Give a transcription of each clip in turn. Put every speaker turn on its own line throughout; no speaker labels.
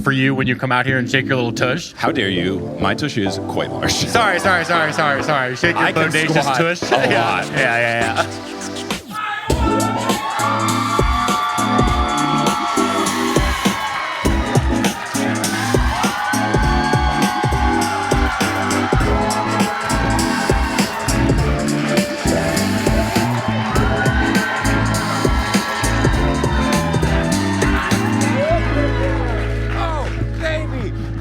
for you when you come out here and shake your little tush.
How dare you? My tush is quite large.
Sorry. Shake your bodacious tush.
A lot.
Yeah.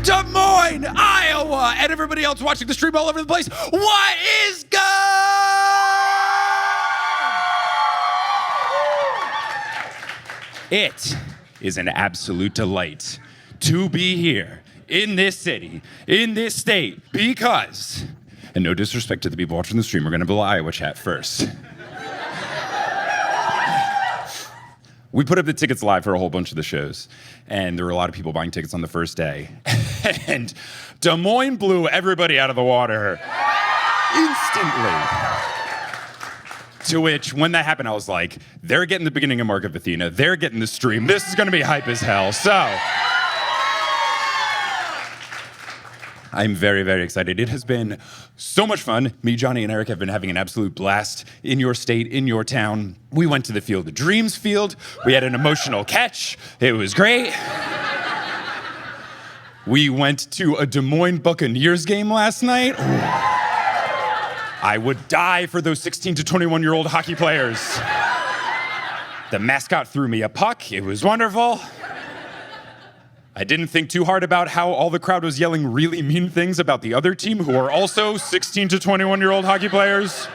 Des Moines, Iowa, and everybody else watching the stream all over the place. What is good? It is an absolute delight to be here in this city, in this state, because, and no disrespect to the people watching the stream, we're going to have a little Iowa chat first. We put up the tickets live for a whole bunch of the shows, and there were a lot of people buying tickets on the first day. And Des Moines blew everybody out of the water instantly. To which, when that happened, I was like, they're getting the beginning of Mark of Athena. They're getting the stream. This is going to be hype as hell. So I'm very, very excited. It has been so much fun. Me, Johnny, and Eric have been having an absolute blast in your state, in your town. We went to the Field of Dreams field. We had an emotional catch. It was great. We went to a Des Moines Buccaneers game last night. I would die for those 16 to 21-year-old hockey players. The mascot threw me a puck. It was wonderful. I didn't think too hard about how all the crowd was yelling really mean things about the other team, who are also 16 to 21-year-old hockey players.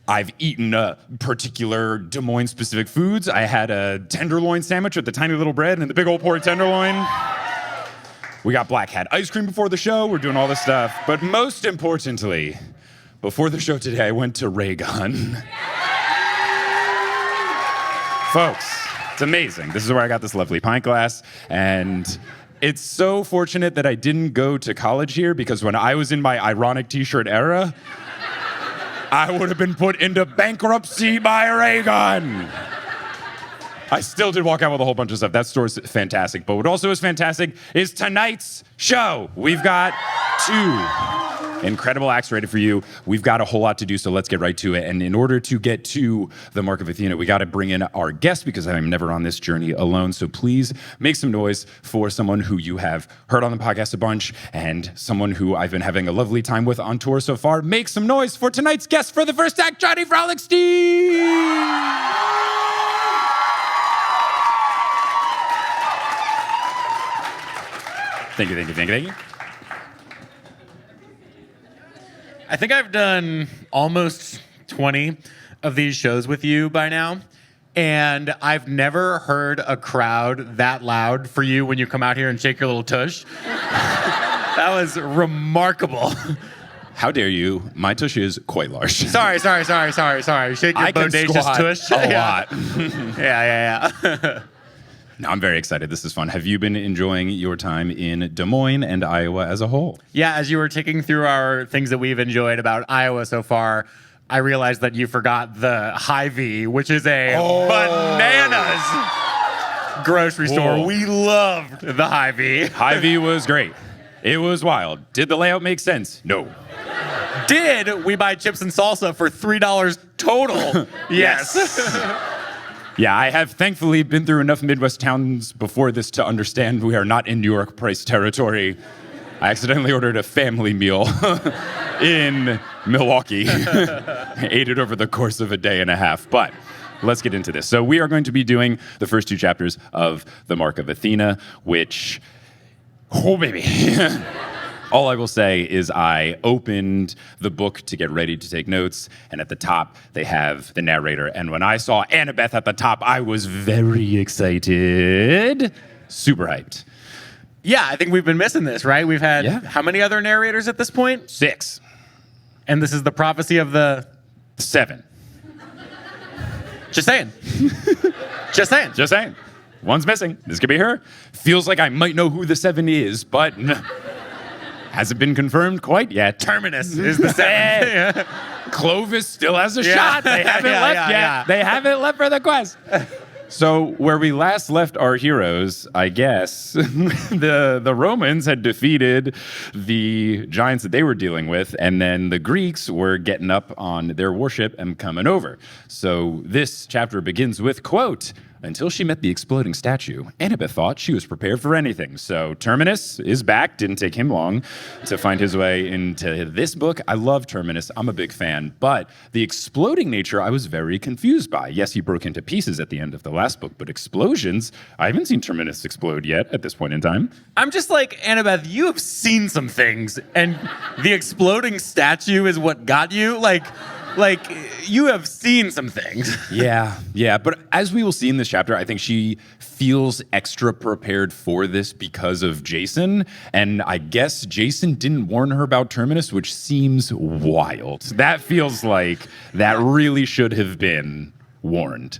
I've eaten particular Des Moines-specific foods. I had a tenderloin sandwich with the tiny little bread and the big old pork tenderloin. We got Black Hat ice cream before the show. We're doing all this stuff. But most importantly, before the show today, I went to Raygun. Folks, it's amazing. This is where I got this lovely pint glass, and it's so fortunate that I didn't go to college here, because when I was in my ironic t-shirt era, I would have been put into bankruptcy by Raygun. I still did walk out with a whole bunch of stuff. That store's fantastic, but what also is fantastic is tonight's show. We've got 2 incredible acts ready for you. We've got a whole lot to do, so let's get right to it. And in order to get to the Mark of Athena, we got to bring in our guest, because I'm never on this journey alone. So please make some noise for someone who you have heard on the podcast a bunch, and someone who I've been having a lovely time with on tour so far. Make some noise for tonight's guest for the first act, Johnny Frohlichstein! Thank you.
I think I've done almost 20 of these shows with you by now, and I've never heard a crowd that loud for you when you come out here and shake your little tush. That was remarkable.
How dare you? My tush is quite large.
Sorry. Shake your bodacious tush.
A lot.
Yeah.
No, I'm very excited. This is fun. Have you been enjoying your time in Des Moines and Iowa as a whole?
Yeah, as you were taking through our things that we've enjoyed about Iowa so far, I realized that you forgot the Hy-Vee, which is a bananas grocery store. We loved the Hy-Vee.
Hy-Vee was great. It was wild. Did the layout make sense? No.
Did we buy chips and salsa for $3 total? Yes.
Yeah, I have thankfully been through enough Midwest towns before this to understand we are not in New York price territory. I accidentally ordered a family meal in Milwaukee. Ate it over the course of a day and a half, but let's get into this. So we are going to be doing the first 2 chapters of the Mark of Athena, which, oh baby. All I will say is I opened the book to get ready to take notes, and at the top, they have the narrator. And when I saw Annabeth at the top, I was very excited. Super hyped.
Yeah, I think we've been missing this, right? We've had how many other narrators at this point?
6.
And this is the prophecy of the
7.
Just saying.
Just saying. One's missing. This could be her. Feels like I might know who the 7 is, but hasn't been confirmed quite yet.
Terminus is the 7.
Clovis still has a shot. They haven't left yet. They haven't left for the quest. So where we last left our heroes, I guess, the Romans had defeated the giants that they were dealing with, and then the Greeks were getting up on their warship and coming over. So this chapter begins with, quote, "Until she met the exploding statue, Annabeth thought she was prepared for anything." So Terminus is back. Didn't take him long to find his way into this book. I love Terminus. I'm a big fan. But the exploding nature, I was very confused by. Yes, he broke into pieces at the end of the last book, but explosions, I haven't seen Terminus explode yet at this point in time.
I'm just like, Annabeth, you have seen some things, and the exploding statue is what got you? Like you have seen some things.
Yeah. But as we will see in this chapter, I think she feels extra prepared for this because of Jason. And I guess Jason didn't warn her about Terminus, which seems wild. That feels like that really should have been warned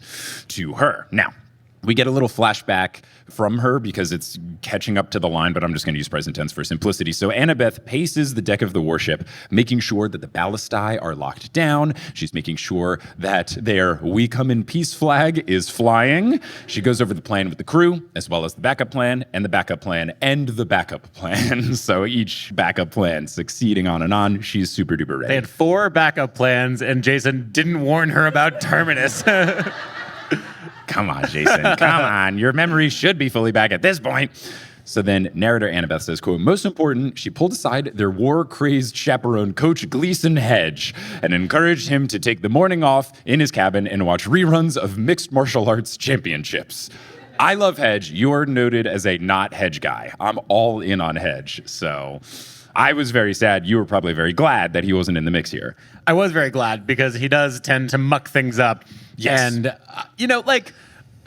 to her. Now, we get a little flashback from her because it's catching up to the line, but I'm just going to use present tense for simplicity. So Annabeth paces the deck of the warship, making sure that the ballistae are locked down. She's making sure that their "we come in peace" flag is flying. She goes over the plan with the crew, as well as the backup plan, and the backup plan, and the backup plan. So each backup plan succeeding on and on. She's super duper ready.
They had 4 backup plans, and Jason didn't warn her about Terminus.
Come on, Jason. Come on. Your memory should be fully back at this point. So then narrator Annabeth says, quote, "Most important, she pulled aside their war-crazed chaperone, Coach Gleason Hedge, and encouraged him to take the morning off in his cabin and watch reruns of mixed martial arts championships." I love Hedge. You're noted as a not Hedge guy. I'm all in on Hedge. So I was very sad. You were probably very glad that he wasn't in the mix here.
I was very glad because he does tend to muck things up.
Yes.
And,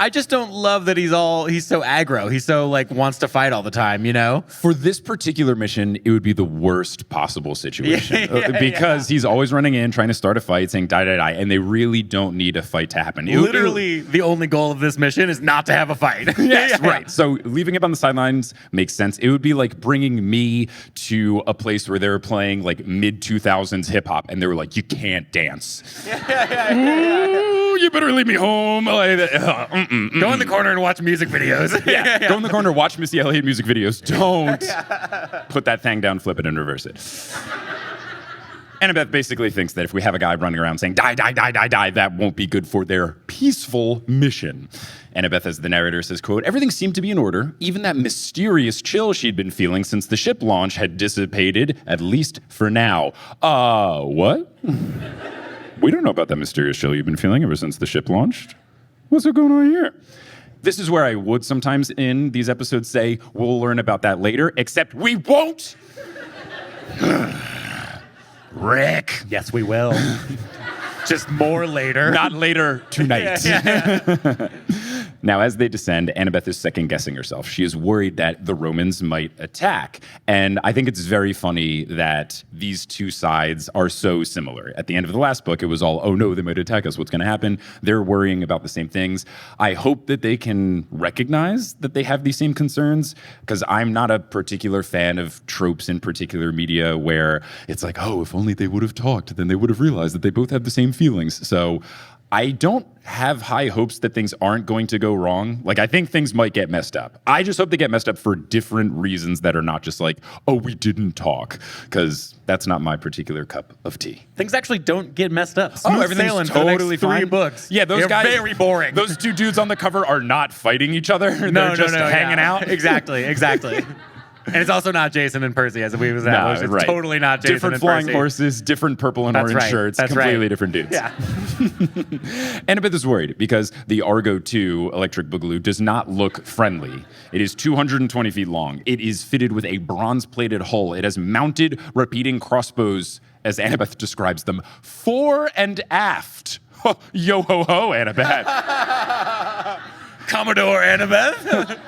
I just don't love that he's so aggro. He so wants to fight all the time, you know?
For this particular mission, it would be the worst possible situation because he's always running in, trying to start a fight, saying die, die, die, and they really don't need a fight to happen.
Literally, the only goal of this mission is not to have a fight.
Yes, right. So leaving him on the sidelines makes sense. It would be like bringing me to a place where they were playing mid-2000s hip-hop, and they were like, "You can't dance." You better leave me home.
Go in the corner and watch music videos.
Go in the corner, watch Missy Elliott music videos. Don't put that thing down, flip it, and reverse it. Annabeth basically thinks that if we have a guy running around saying, "Die, die, die, die, die," that won't be good for their peaceful mission. Annabeth, as the narrator says, quote, "Everything seemed to be in order. Even that mysterious chill she'd been feeling since the ship launch had dissipated, at least for now." What? We don't know about that mysterious chill you've been feeling ever since the ship launched. What's going on here? This is where I would sometimes in these episodes say, we'll learn about that later, except we won't. Rick.
Yes, we will. Just more later.
Not later tonight. Now, as they descend, Annabeth is second-guessing herself. She is worried that the Romans might attack. And I think it's very funny that these two sides are so similar. At the end of the last book, it was all, "Oh no, they might attack us. What's going to happen?" They're worrying about the same things. I hope that they can recognize that they have these same concerns, because I'm not a particular fan of tropes in particular media where it's like, "Oh, if only they would have talked, then they would have realized that they both have the same feelings." So I don't have high hopes that things aren't going to go wrong. I think things might get messed up. I just hope they get messed up for different reasons that are not just "Oh, we didn't talk," because that's not my particular cup of tea.
Things actually don't get messed up.
Everything's
sailing
totally
for the next 3
fine.
books.
Yeah, those
They're
guys
very boring.
Those 2 dudes on the cover are not fighting each other. They're just hanging out.
Exactly. And it's also not Jason and Percy, as we was established. It's totally not Jason
different
and
flying
Percy.
horses, different purple and orange shirts, completely different dudes.
Yeah.
Annabeth is worried because the Argo 2 electric boogaloo does not look friendly. It is 220 feet long. It is fitted with a bronze-plated hull. It has mounted repeating crossbows, as Annabeth describes them, fore and aft. Yo ho ho, Annabeth.
Commodore Annabeth.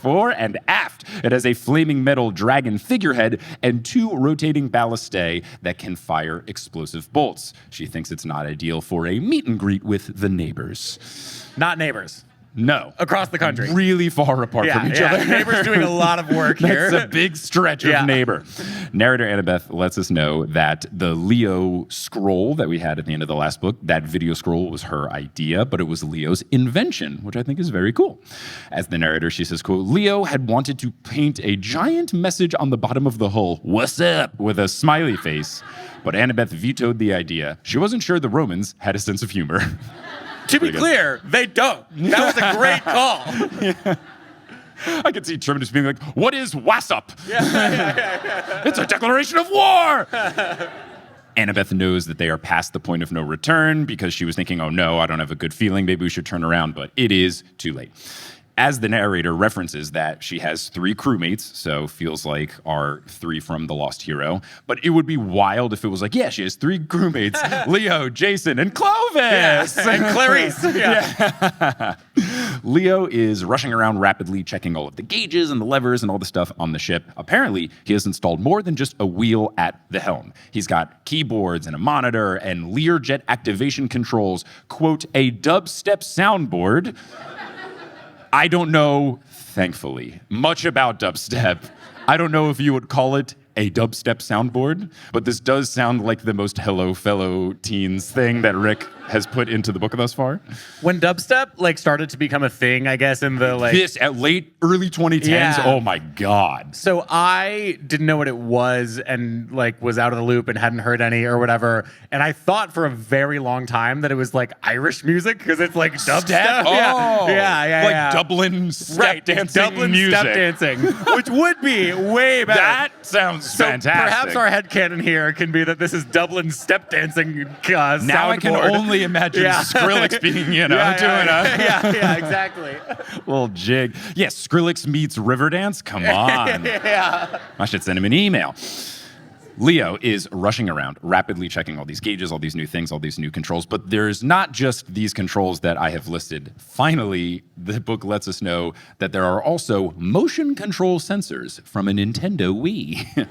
Fore and aft. It has a flaming metal dragon figurehead and 2 rotating ballistae that can fire explosive bolts. She thinks it's not ideal for a meet and greet with the neighbors.
Not neighbors.
No.
Across the country.
Really far apart from each other.
Neighbor's doing a lot of work here.
That's a big stretch of neighbor. Narrator Annabeth lets us know that the Leo scroll that we had at the end of the last book, that video scroll was her idea, but it was Leo's invention, which I think is very cool. As the narrator, she says, quote, Leo had wanted to paint a giant message on the bottom of the hull, "What's up?" with a smiley face, but Annabeth vetoed the idea. She wasn't sure the Romans had a sense of humor.
To be clear, they don't. That was a great call.
I could see Truman just being like, "What is wassup?" It's a declaration of war! Annabeth knows that they are past the point of no return because she was thinking, oh no, I don't have a good feeling, maybe we should turn around, but it is too late. As the narrator references that she has 3 crewmates, so feels like our 3 from The Lost Hero, but it would be wild if it was like, yeah, she has 3 crewmates, Leo, Jason, and Clovis!
And Clarice!
Leo is rushing around rapidly, checking all of the gauges and the levers and all the stuff on the ship. Apparently, he has installed more than just a wheel at the helm. He's got keyboards and a monitor and Learjet activation controls, quote, a dubstep soundboard. I don't know, thankfully, much about dubstep. I don't know if you would call it a dubstep soundboard, but this does sound like the most hello fellow teens thing that Rick has put into the book thus far.
When dubstep started to become a thing, I guess in the
this at early 2010s. Oh my God.
So I didn't know what it was and was out of the loop and hadn't heard any or whatever. And I thought for a very long time that it was Irish music because it's dubstep.
Step? Oh.
Yeah.
Dublin step dancing
Dublin
music.
step dancing, which would be way better.
That sounds fantastic.
Perhaps our headcanon here can be that this is Dublin step dancing
now I can only imagine Skrillex being, doing
yeah, exactly.
Little jig. Yeah, Skrillex meets Riverdance? Come on. I should send him an email. Leo is rushing around, rapidly checking all these gauges, all these new things, all these new controls. But there's not just these controls that I have listed. Finally, the book lets us know that there are also motion control sensors from a Nintendo Wii.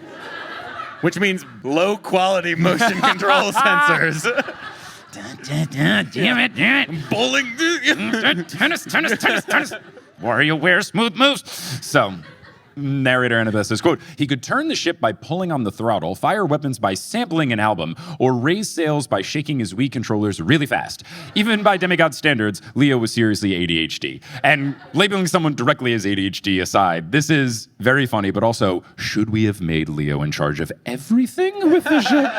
Which means low-quality motion control sensors.
Damn it.
Bowling.
Tennis. WarioWare smooth moves. So, narrator Annabeth says, quote, he could turn the ship by pulling on the throttle, fire weapons by sampling an album, or raise sails by shaking his Wii controllers really fast. Even by demigod standards, Leo was seriously ADHD. And labeling someone directly as ADHD aside, this is very funny, but also, should we have made Leo in charge of everything with the ship?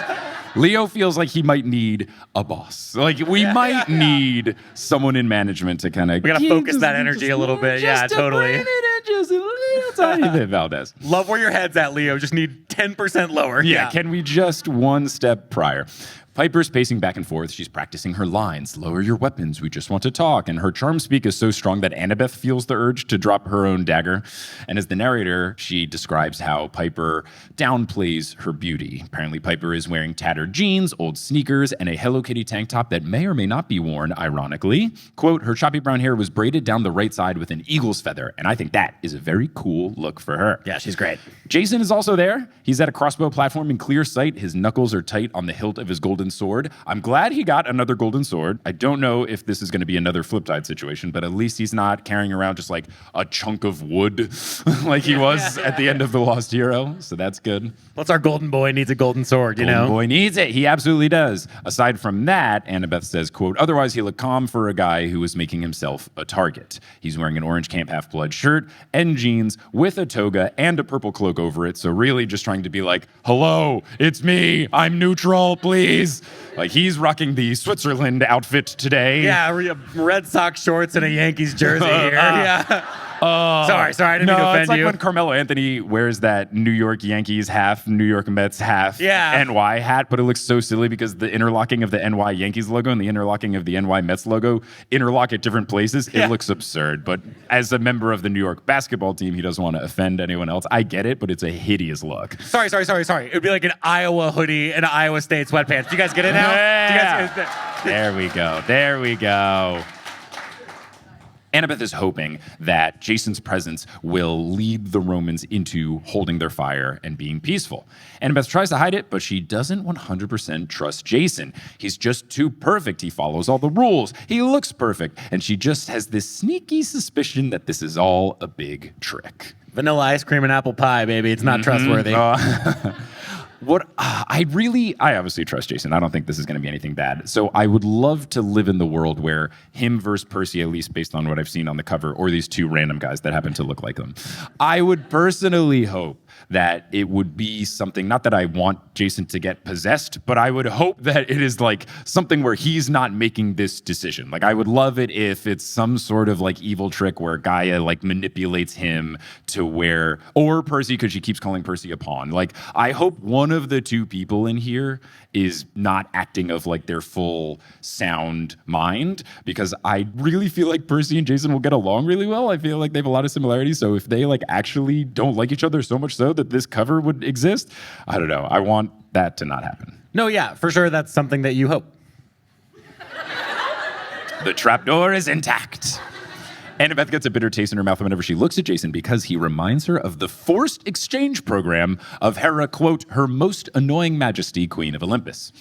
Leo feels like he might need a boss. We might need someone in management to kind of...
We gotta focus that energy a little bit. Yeah, totally.
Just a little tiny bit, Valdez.
Love where your head's at, Leo. Just need 10% lower.
Yeah, can we just one step prior? Piper's pacing back and forth. She's practicing her lines. Lower your weapons. We just want to talk. And her charm speak is so strong that Annabeth feels the urge to drop her own dagger. And as the narrator, she describes how Piper downplays her beauty. Apparently, Piper is wearing tattered jeans, old sneakers, and a Hello Kitty tank top that may or may not be worn, ironically. Quote, her choppy brown hair was braided down the right side with an eagle's feather. And I think that is a very cool look for her.
Yeah, she's great.
Jason is also there. He's at a crossbow platform in clear sight. His knuckles are tight on the hilt of his golden sword. I'm glad he got another golden sword. I don't know if this is going to be another Fliptide situation, but at least he's not carrying around just a chunk of wood like he was at the end of The Lost Hero. So that's good.
Plus our golden boy needs a golden sword,
Golden boy needs it. He absolutely does. Aside from that, Annabeth says, quote, otherwise he looked calm for a guy who was making himself a target. He's wearing an orange Camp Half-Blood shirt and jeans with a toga and a purple cloak over it. So really just trying to be like, hello, it's me. I'm neutral, please. He's rocking the Switzerland outfit today.
Yeah, Red Sox shorts and a Yankees jersey here. Sorry, I didn't mean to offend
it's like
you.
when Carmelo Anthony wears that New York Yankees half, New York Mets half NY hat, but it looks so silly because the interlocking of the NY Yankees logo and the interlocking of the NY Mets logo interlock at different places. It looks absurd, but as a member of the New York basketball team, he doesn't want to offend anyone else. I get it, but it's a hideous look.
Sorry. It would be like an Iowa hoodie and Iowa State sweatpants. Do you guys get it now?
Yeah. There we go. Annabeth is hoping that Jason's presence will lead the Romans into holding their fire and being peaceful. Annabeth tries to hide it, but she doesn't 100% trust Jason. He's just too perfect. He follows all the rules. He looks perfect. And she just has this sneaky suspicion that this is all a big trick.
Vanilla ice cream and apple pie, baby. It's not trustworthy.
I obviously trust Jason. I don't think this is going to be anything bad. So I would love to live in the world where him versus Percy, at least based on what I've seen on the cover, or these two random guys that happen to look like them. I would personally hope that it would be something, not that I want Jason to get possessed, but I would hope that it is like something where he's not making this decision. Like I would love it if it's some sort of like evil trick where Gaia like manipulates him to where, or Percy, because she keeps calling Percy a pawn. Like I hope one of the two people in here is not acting of like their full sound mind, because I really feel like Percy and Jason will get along really well. I feel like they have a lot of similarities. So if they like actually don't like each other so much so that this cover would exist, I don't know. I want that to not happen.
No, yeah, for sure. That's something that you hope.
The trapdoor is intact. Annabeth gets a bitter taste in her mouth whenever she looks at Jason because he reminds her of the forced exchange program of Hera, quote, her most annoying majesty, Queen of Olympus.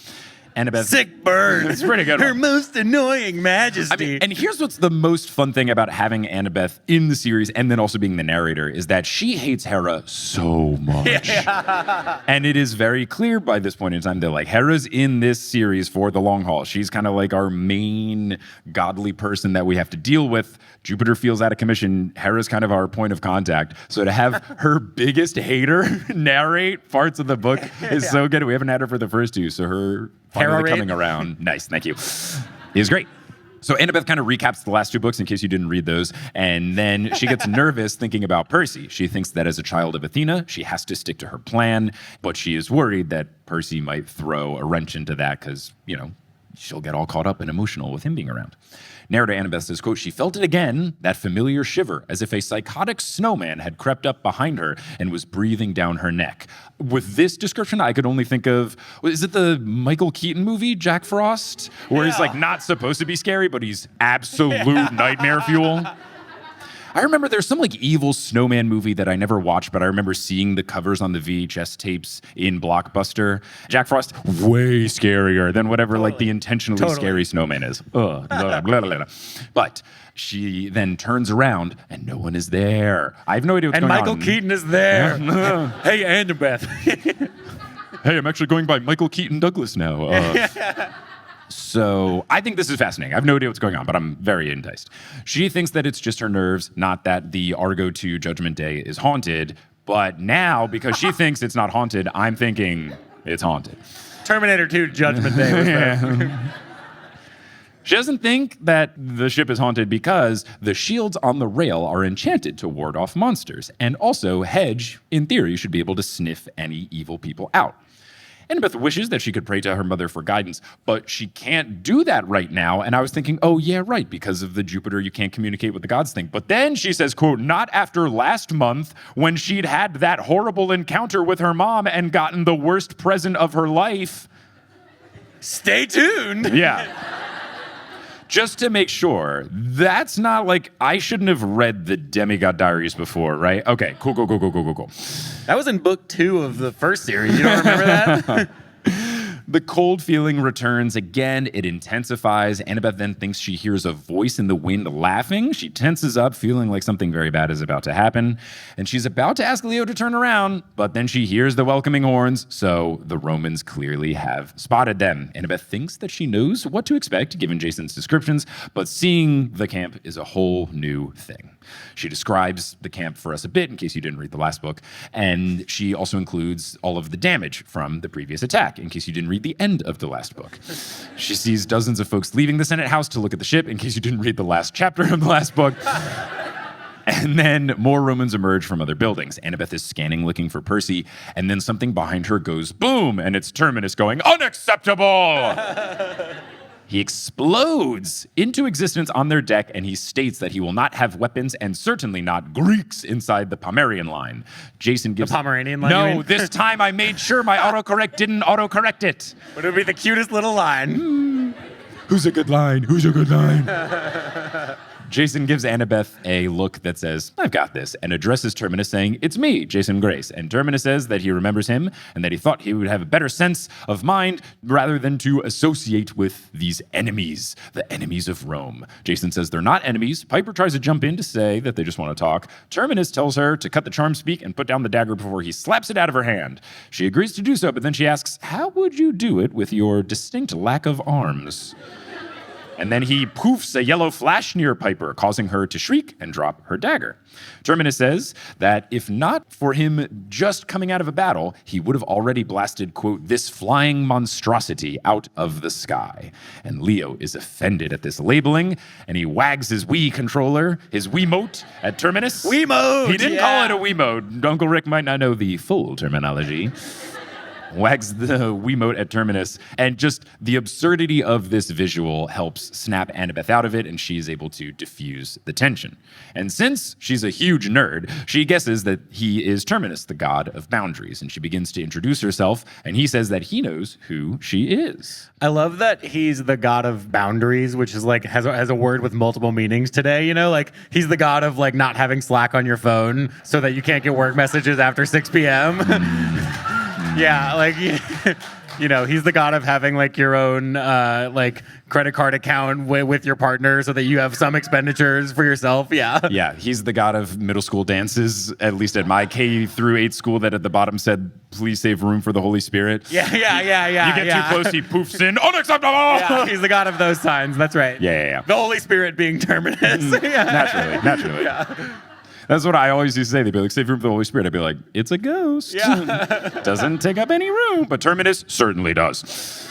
Annabeth.
Sick burn.
It's pretty good.
Her most annoying majesty.
I mean, and here's what's the most fun thing about having Annabeth in the series and then also being the narrator is that she hates Hera so much. Yeah. And it is very clear by this point in time that like Hera's in this series for the long haul. She's kind of like our main godly person that we have to deal with. Jupiter feels out of commission. Hera's kind of our point of contact. So to have her biggest hater narrate parts of the book is so good. We haven't had her for the first two, so her finally coming around. Nice, thank you. Is great. So Annabeth kind of recaps the last two books in case you didn't read those, and then she gets nervous thinking about Percy. She thinks that as a child of Athena, she has to stick to her plan, but she is worried that Percy might throw a wrench into that because, you know, she'll get all caught up and emotional with him being around. Narrator Annabeth says, quote, she felt it again, that familiar shiver, as if a psychotic snowman had crept up behind her and was breathing down her neck. With this description, I could only think of, is it the Michael Keaton movie, Jack Frost? Where he's like not supposed to be scary, but he's absolute nightmare fuel. I remember there's some like evil snowman movie that I never watched, but I remember seeing the covers on the VHS tapes in Blockbuster. Jack Frost, way scarier than whatever like the intentionally scary snowman is. Ugh, blah, blah, blah, blah. But she then turns around and no one is there. I have no idea what's going on.
And Michael Keaton is there. Hey, Annabeth.
Hey, I'm actually going by Michael Keaton Douglas now. So I think this is fascinating. I have no idea what's going on, but I'm very enticed. She thinks that it's just her nerves, not that the Argo 2 Judgment Day is haunted. But now, because she thinks it's not haunted, I'm thinking it's haunted.
Terminator 2 Judgment Day was there.
She doesn't think that the ship is haunted because the shields on the rail are enchanted to ward off monsters. And also, Hedge, in theory, should be able to sniff any evil people out. Annabeth wishes that she could pray to her mother for guidance, but she can't do that right now. And I was thinking, oh, yeah, right, because of the Jupiter, you can't communicate with the gods thing. But then she says, quote, not after last month when she'd had that horrible encounter with her mom and gotten the worst present of her life.
Stay tuned.
Yeah. Just to make sure, that's not like, I shouldn't have read the Demigod Diaries before, right? Okay, cool.
That was in book 2 of the first series. You don't remember that?
The cold feeling returns again. It intensifies. Annabeth then thinks she hears a voice in the wind laughing. She tenses up, feeling like something very bad is about to happen. And she's about to ask Leo to turn around, but then she hears the welcoming horns, so the Romans clearly have spotted them. Annabeth thinks that she knows what to expect, given Jason's descriptions, but seeing the camp is a whole new thing. She describes the camp for us a bit, in case you didn't read the last book, and she also includes all of the damage from the previous attack, in case you didn't read the end of the last book. She sees dozens of folks leaving the Senate House to look at the ship, in case you didn't read the last chapter of the last book. And then more Romans emerge from other buildings. Annabeth is scanning, looking for Percy, and then something behind her goes boom, and it's Terminus going, unacceptable! He explodes into existence on their deck, and he states that he will not have weapons and certainly not Greeks inside the Pomerian line. Jason gives...
The Pomeranian line?
No, this time I made sure my autocorrect didn't autocorrect it.
But it would be the cutest little line.
Who's a good line? Who's a good line? Jason gives Annabeth a look that says, I've got this, and addresses Terminus saying, it's me, Jason Grace. And Terminus says that he remembers him and that he thought he would have a better sense of mind rather than to associate with these enemies, the enemies of Rome. Jason says they're not enemies. Piper tries to jump in to say that they just want to talk. Terminus tells her to cut the charm speak and put down the dagger before he slaps it out of her hand. She agrees to do so, but then she asks, how would you do it with your distinct lack of arms? And then he poofs a yellow flash near Piper, causing her to shriek and drop her dagger. Terminus says that if not for him just coming out of a battle, he would have already blasted, quote, this flying monstrosity out of the sky. And Leo is offended at this labeling, and he wags his Wii controller, his Wiimote, at Terminus.
Wiimote!
He didn't call it a Wiimote. Uncle Rick might not know the full terminology. Wags the Wiimote at Terminus, and just the absurdity of this visual helps snap Annabeth out of it, and she's able to diffuse the tension. And since she's a huge nerd, she guesses that he is Terminus, the god of boundaries, and she begins to introduce herself, and he says that he knows who she is.
I love that he's the god of boundaries, which is like has a word with multiple meanings today, you know? Like he's the god of like not having Slack on your phone so that you can't get work messages after 6 p.m. Yeah, like, you know, he's the god of having like your own like credit card account with your partner so that you have some expenditures for yourself. Yeah.
Yeah, he's the god of middle school dances, at least at my K through 8 school that at the bottom said, please save room for the Holy Spirit.
Yeah.
You get too close, he poofs in, unacceptable!
Yeah, he's the god of those signs. That's right.
Yeah.
The Holy Spirit being Terminus.
Naturally.
Yeah.
That's what I always used to say. They'd be like, save room for the Holy Spirit. I'd be like, it's a ghost.
Yeah.
Doesn't take up any room, but Terminus certainly does.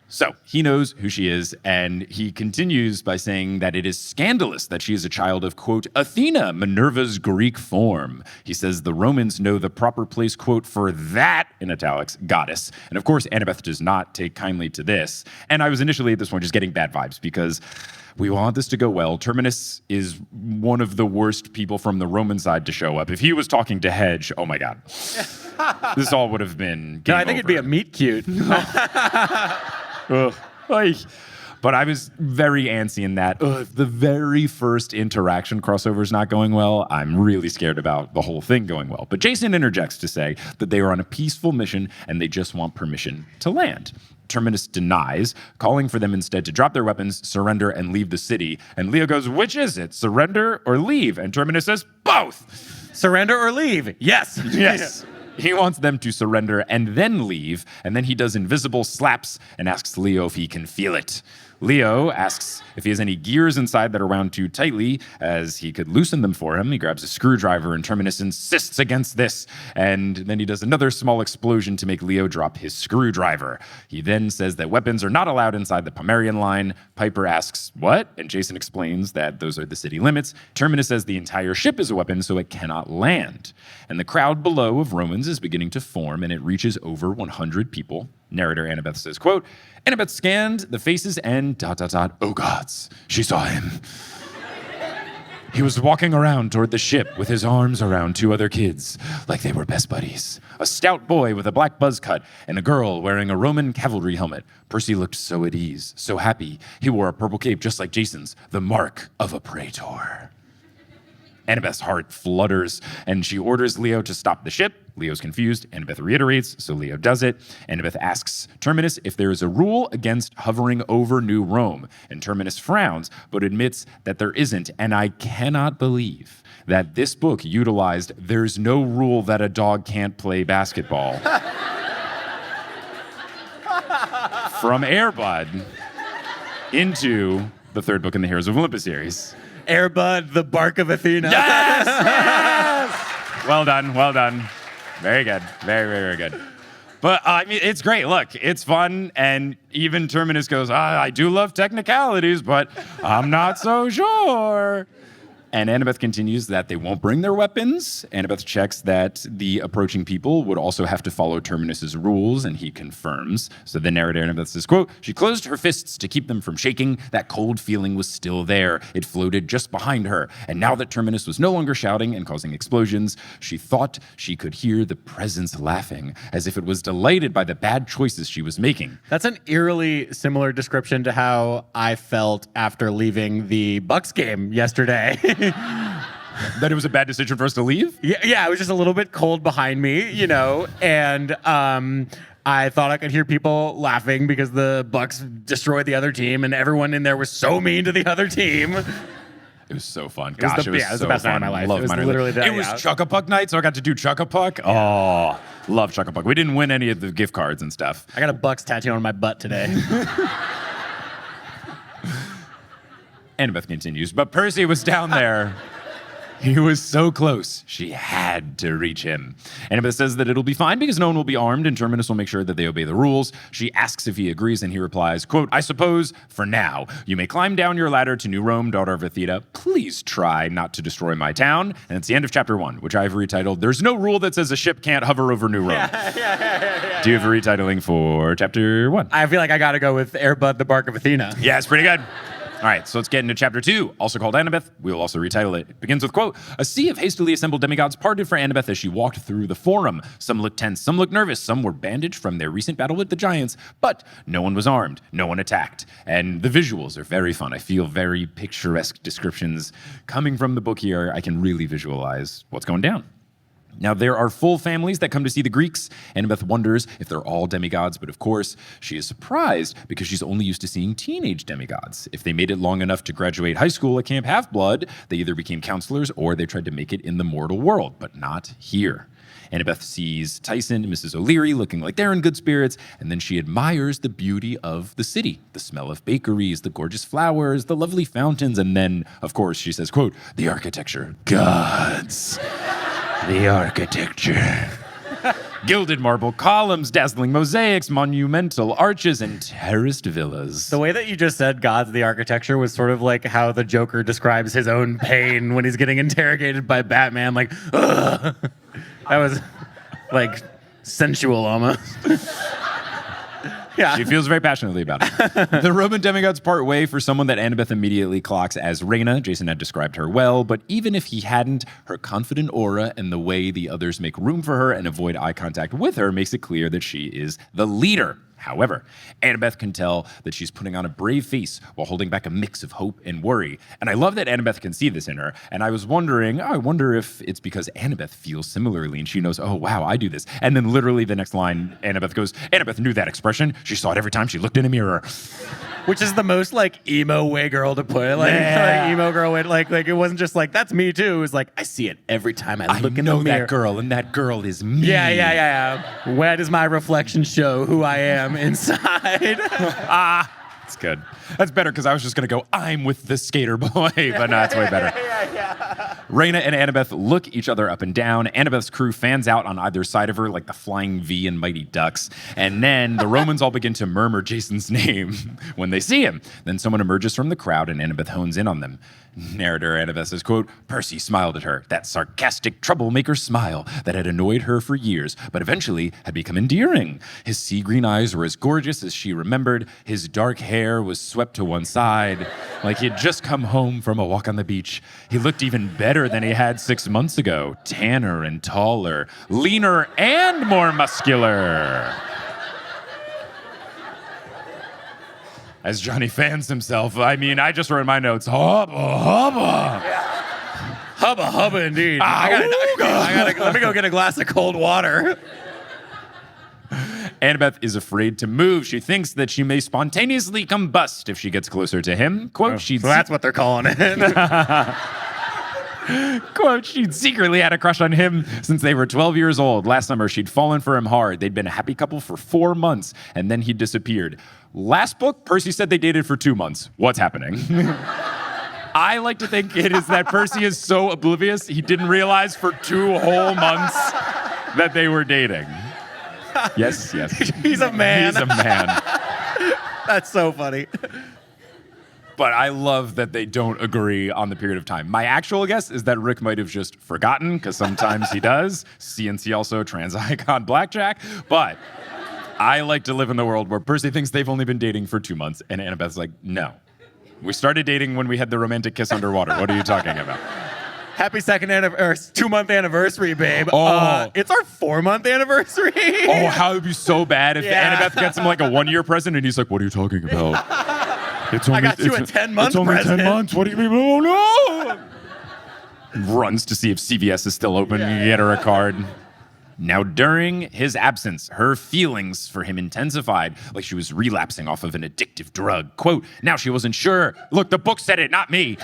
So he knows who she is, and he continues by saying that it is scandalous that she is a child of, quote, Athena, Minerva's Greek form. He says the Romans know the proper place, quote, for that, in italics, goddess. And of course, Annabeth does not take kindly to this. And I was initially at this point just getting bad vibes because we want this to go well. Terminus is one of the worst people from the Roman side to show up. If he was talking to Hedge, oh my God. This all would have been game
No, I think it'd be a meet cute.
But I was very antsy in that. If the very first interaction crossover is not going well, I'm really scared about the whole thing going well. But Jason interjects to say that they are on a peaceful mission and they just want permission to land. Terminus denies, calling for them instead to drop their weapons, surrender, and leave the city. And Leo goes, which is it, surrender or leave? And Terminus says, both.
Surrender or leave? Yes.
Yes. He wants them to surrender and then leave, and then he does invisible slaps and asks Leo if he can feel it. Leo asks if he has any gears inside that are wound too tightly, as he could loosen them for him. He grabs a screwdriver, and Terminus insists against this, and then he does another small explosion to make Leo drop his screwdriver. He then says that weapons are not allowed inside the Pomerian line. Piper asks, what? And Jason explains that those are the city limits. Terminus says the entire ship is a weapon, so it cannot land. And the crowd below of Romans is beginning to form, and it reaches over 100 people. Narrator Annabeth says, quote, Annabeth scanned the faces and ... oh gods, she saw him. He was walking around toward the ship with his arms around 2 other kids, like they were best buddies. A stout boy with a black buzz cut and a girl wearing a Roman cavalry helmet. Percy looked so at ease, so happy. He wore a purple cape just like Jason's, the mark of a praetor. Annabeth's heart flutters, and she orders Leo to stop the ship. Leo's confused. Annabeth reiterates, so Leo does it. Annabeth asks Terminus if there is a rule against hovering over New Rome, and Terminus frowns, but admits that there isn't, and I cannot believe that this book utilized there's no rule that a dog can't play basketball. From Air Bud into the 3rd book in the Heroes of Olympus series.
Air Bud, the bark of Athena.
Yes! Yes! Well done. Very good. Very good. But, I mean, it's great. Look, it's fun. And even Terminus goes, I do love technicalities, but I'm not so sure. And Annabeth continues that they won't bring their weapons. Annabeth checks that the approaching people would also have to follow Terminus's rules, and he confirms. So the narrator, Annabeth says, quote, she closed her fists to keep them from shaking. That cold feeling was still there. It floated just behind her. And now that Terminus was no longer shouting and causing explosions, she thought she could hear the presence laughing, as if it was delighted by the bad choices she was making.
That's an eerily similar description to how I felt after leaving the Bucks game yesterday.
That it was a bad decision for us to leave?
Yeah, it was just a little bit cold behind me, and I thought I could hear people laughing because the Bucks destroyed the other team, and everyone in there was so mean to the other team.
It was so fun. Gosh, it was
the best night of my life.
Love
it was
minor
literally
league.
that.
It was Chuck-a-Puck night, so I got to do Chuck-a-Puck. Oh, love Chuck-a-Puck. We didn't win any of the gift cards and stuff.
I got a Bucks tattoo on my butt today.
Annabeth continues, but Percy was down there. He was so close. She had to reach him. Annabeth says that it'll be fine because no one will be armed and Terminus will make sure that they obey the rules. She asks if he agrees and he replies, quote, I suppose, for now, you may climb down your ladder to New Rome, daughter of Athena. Please try not to destroy my town. And it's the end of chapter 1, which I've retitled, There's No Rule That Says a Ship Can't Hover Over New Rome. Do you have a retitling for chapter 1?
I feel like I got to go with Airbud, the Bark of Athena.
Yeah, it's pretty good. All right, so let's get into chapter 2, also called Annabeth. We'll also retitle it. It begins with, quote, a sea of hastily assembled demigods parted for Annabeth as she walked through the forum. Some looked tense, some looked nervous, some were bandaged from their recent battle with the giants, but no one was armed, no one attacked. And the visuals are very fun. I feel very picturesque descriptions coming from the book here. I can really visualize what's going down. Now, there are full families that come to see the Greeks. Annabeth wonders if they're all demigods, but of course, she is surprised because she's only used to seeing teenage demigods. If they made it long enough to graduate high school at Camp Half-Blood, they either became counselors or they tried to make it in the mortal world, but not here. Annabeth sees Tyson and Mrs. O'Leary looking like they're in good spirits, and then she admires the beauty of the city, the smell of bakeries, the gorgeous flowers, the lovely fountains, and then, of course, she says, quote, the architecture, gods. The architecture. Gilded marble columns, dazzling mosaics, monumental arches, and terraced villas.
The way that you just said God's the architecture was sort of like how the Joker describes his own pain when he's getting interrogated by Batman. Like, ugh. That was like sensual almost. Yeah.
She feels very passionately about it. The Roman demigods part way for someone that Annabeth immediately clocks as Reyna. Jason had described her well, but even if he hadn't, her confident aura and the way the others make room for her and avoid eye contact with her makes it clear that she is the leader. However, Annabeth can tell that she's putting on a brave face while holding back a mix of hope and worry. And I love that Annabeth can see this in her. And I was wondering, I wonder if it's because Annabeth feels similarly and she knows, oh, wow, I do this. And then literally the next line, Annabeth goes, Annabeth knew that expression. She saw it every time she looked in a mirror.
Which is the most like emo way girl to put it. Like,
Yeah.
like emo girl way, like it wasn't just like, that's me too. It was like, I see it every time I look in the mirror.
that girl, and that girl is me.
Yeah. Where does my reflection show who I am inside?
It's good. That's better because I was just going to go, I'm with the skater boy, but no, it's way better. Reyna and Annabeth look each other up and down. Annabeth's crew fans out on either side of her like the Flying V and Mighty Ducks. And then the Romans all begin to murmur Jason's name when they see him. Then someone emerges from the crowd and Annabeth hones in on them. Narrator Annabeth says, quote, Percy smiled at her, that sarcastic troublemaker smile that had annoyed her for years, but eventually had become endearing. His sea green eyes were as gorgeous as she remembered. His dark hair was swept to one side, like he had just come home from a walk on the beach. He looked even better than he had 6 months ago, tanner and taller, leaner and more muscular. As Johnny fans himself, I mean, I just wrote in my notes, hubba, hubba.
Hubba hubba indeed. Let me go get a glass of cold water.
Annabeth is afraid to move. She thinks that she may spontaneously combust if she gets closer to him. Quote,
So that's what they're calling it.
Quote, she'd secretly had a crush on him since they were 12 years old. Last summer, she'd fallen for him hard. They'd been a happy couple for 4 months, and then he disappeared. Last book, Percy said they dated for 2 months. What's happening? I like to think it is that Percy is so oblivious, he didn't realize for 2 whole months that they were dating. Yes.
He's a man.
He's a man.
That's so funny.
But I love that they don't agree on the period of time. My actual guess is that Rick might have just forgotten, because sometimes he does. CNC also, trans icon, blackjack. But I like to live in the world where Percy thinks they've only been dating for 2 months, and Annabeth's like, no. We started dating when we had the romantic kiss underwater. What are you talking about?
Happy 2-month anniversary, babe.
Oh.
It's our 4-month anniversary.
Oh, how it would be so bad if Annabeth gets him like a 1-year present, and he's like, what are you talking about? It's only,
I got you a 10-month
It's only
present.
10 months. What do you mean? Oh, no! Runs to see if CVS is still open. You get her a card. Now, during his absence, her feelings for him intensified, like she was relapsing off of an addictive drug. Quote, now she wasn't sure. Look, the book said it, not me.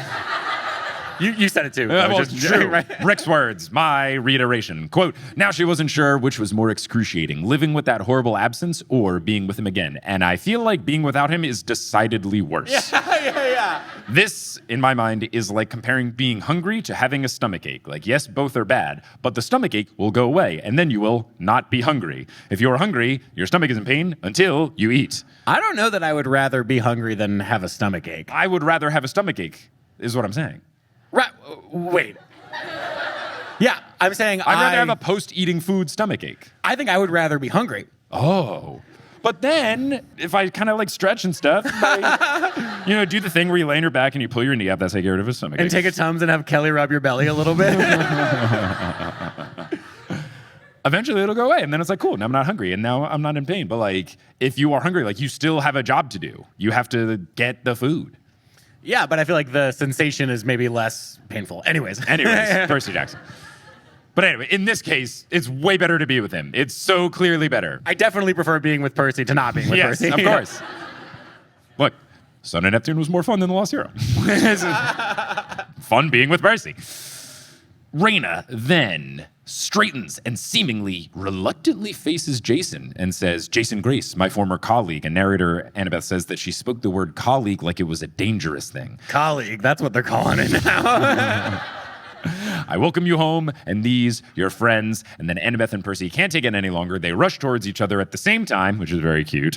You said it too.
Well,
Just-
true.
right?
Rick's words, my reiteration. Quote, now she wasn't sure which was more excruciating, living with that horrible absence or being with him again. And I feel like being without him is decidedly worse.
Yeah.
This, in my mind, is like comparing being hungry to having a stomachache. Like, yes, both are bad, but the stomachache will go away, and then you will not be hungry. If you're hungry, your stomach is in pain until you eat.
I don't know that I would rather be hungry than have a stomach ache.
I would rather have a stomachache, is what I'm saying.
Right. Wait. Yeah, I'm saying
I'd rather have a post-eating food stomachache.
I think I would rather be hungry.
Oh. But then, if I kind of like stretch and stuff, do the thing where you lay on your back and you pull your knee up, that's how you get rid of a stomach.
And take a Tums and have Kelly rub your belly a little bit.
Eventually it'll go away, and then it's like, cool, now I'm not hungry, and now I'm not in pain. But like, if you are hungry, like you still have a job to do. You have to get the food.
Yeah, but I feel like the sensation is maybe less painful. Anyways,
Percy Jackson. But anyway, in this case, it's way better to be with him. It's so clearly better.
I definitely prefer being with Percy to not being with
Yes,
Percy.
of course. Look, Son of Neptune was more fun than The Lost Hero. Fun being with Percy. Raina then straightens and seemingly reluctantly faces Jason and says, Jason Grace, my former colleague. And narrator Annabeth says that she spoke the word colleague like it was a dangerous thing.
Colleague, that's what they're calling it now.
I welcome you home, and these, your friends. And then Annabeth and Percy can't take it any longer. They rush towards each other at the same time, which is very cute.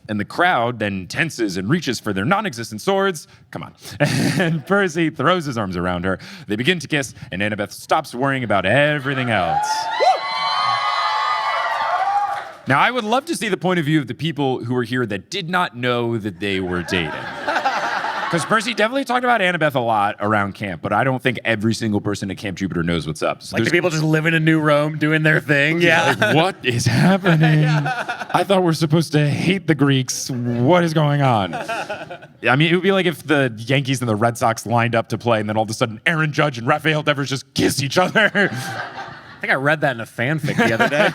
And the crowd then tenses and reaches for their non-existent swords. Come on. And Percy throws his arms around her. They begin to kiss, and Annabeth stops worrying about everything else. Now, I would love to see the point of view of the people who were here that did not know that they were dating. Because Percy definitely talked about Annabeth a lot around camp, but I don't think every single person at Camp Jupiter knows what's up. So
Like the people just living in New Rome, doing their thing. Yeah.
like, what is happening? I thought we're supposed to hate the Greeks. What is going on? I mean, it would be like if the Yankees and the Red Sox lined up to play, and then all of a sudden Aaron Judge and Rafael Devers just kiss each other.
I think I read that in a fanfic the other day.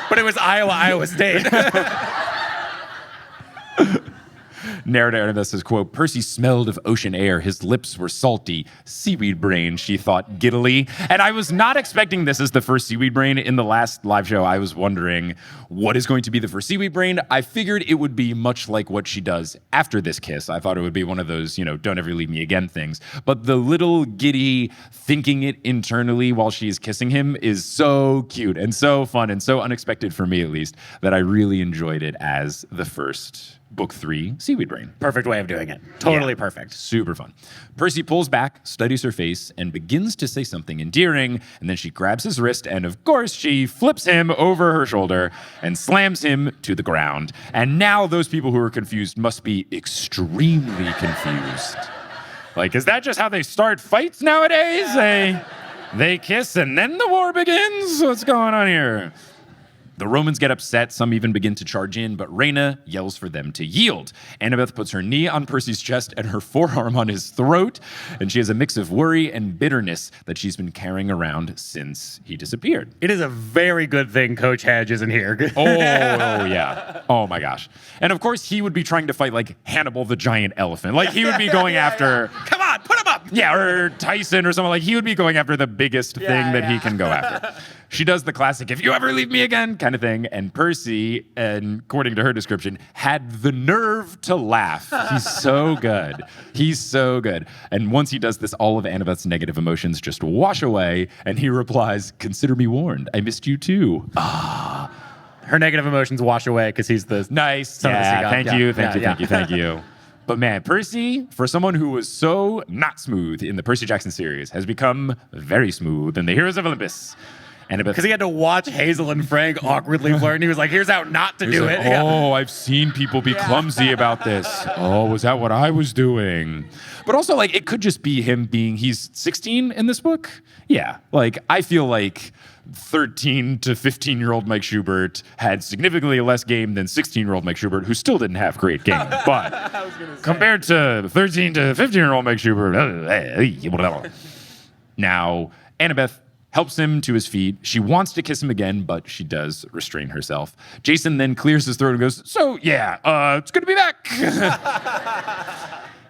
But it was Iowa State.
Narrator Annabeth says, quote, Percy smelled of ocean air. His lips were salty. Seaweed brain, she thought giddily. And I was not expecting this as the first seaweed brain. In the last live show, I was wondering what is going to be the first seaweed brain. I figured it would be much like what she does after this kiss. I thought it would be one of those, don't ever leave me again things. But the little giddy thinking it internally while she's kissing him is so cute and so fun and so unexpected for me, at least, that I really enjoyed it as the first Book 3 Seaweed Brain.
Perfect way of doing it. Totally perfect.
Super fun. Percy pulls back, studies her face, and begins to say something endearing, and then she grabs his wrist, and of course she flips him over her shoulder and slams him to the ground. And now those people who are confused must be extremely confused. Like, is that just how they start fights nowadays? They kiss and then the war begins? What's going on here? The Romans get upset, some even begin to charge in, but Raina yells for them to yield. Annabeth puts her knee on Percy's chest and her forearm on his throat, and she has a mix of worry and bitterness that she's been carrying around since he disappeared.
It is a very good thing Coach Hedge isn't here.
Oh, yeah. Oh, my gosh. And of course, he would be trying to fight like Hannibal the giant elephant. Like, he would be going after...
Come on, put him up!
Yeah, or Tyson or something. Like, he would be going after the biggest thing that he can go after. She does the classic, if you ever leave me again, kind of thing. And Percy, and according to her description, had the nerve to laugh. He's so good. He's so good. And once he does this, all of Annabeth's negative emotions just wash away. And he replies, consider me warned. I missed you too.
Her negative emotions wash away because he's the
Nice.
son of the sea god.
Thank you. But man, Percy, for someone who was so not smooth in the Percy Jackson series, has become very smooth in the Heroes of Olympus.
Because he had to watch Hazel and Frank awkwardly flirt, and he was like, here's how not to do it.
Oh, I've seen people be clumsy about this. Oh, was that what I was doing? But also, like, it could just be him he's 16 in this book. Yeah, like, I feel like 13 to 15-year-old Mike Schubert had significantly less game than 16-year-old Mike Schubert, who still didn't have great game. But compared to 13 to 15-year-old Mike Schubert, now Annabeth helps him to his feet. She wants to kiss him again, but she does restrain herself. Jason then clears his throat and goes, so yeah, it's good to be back.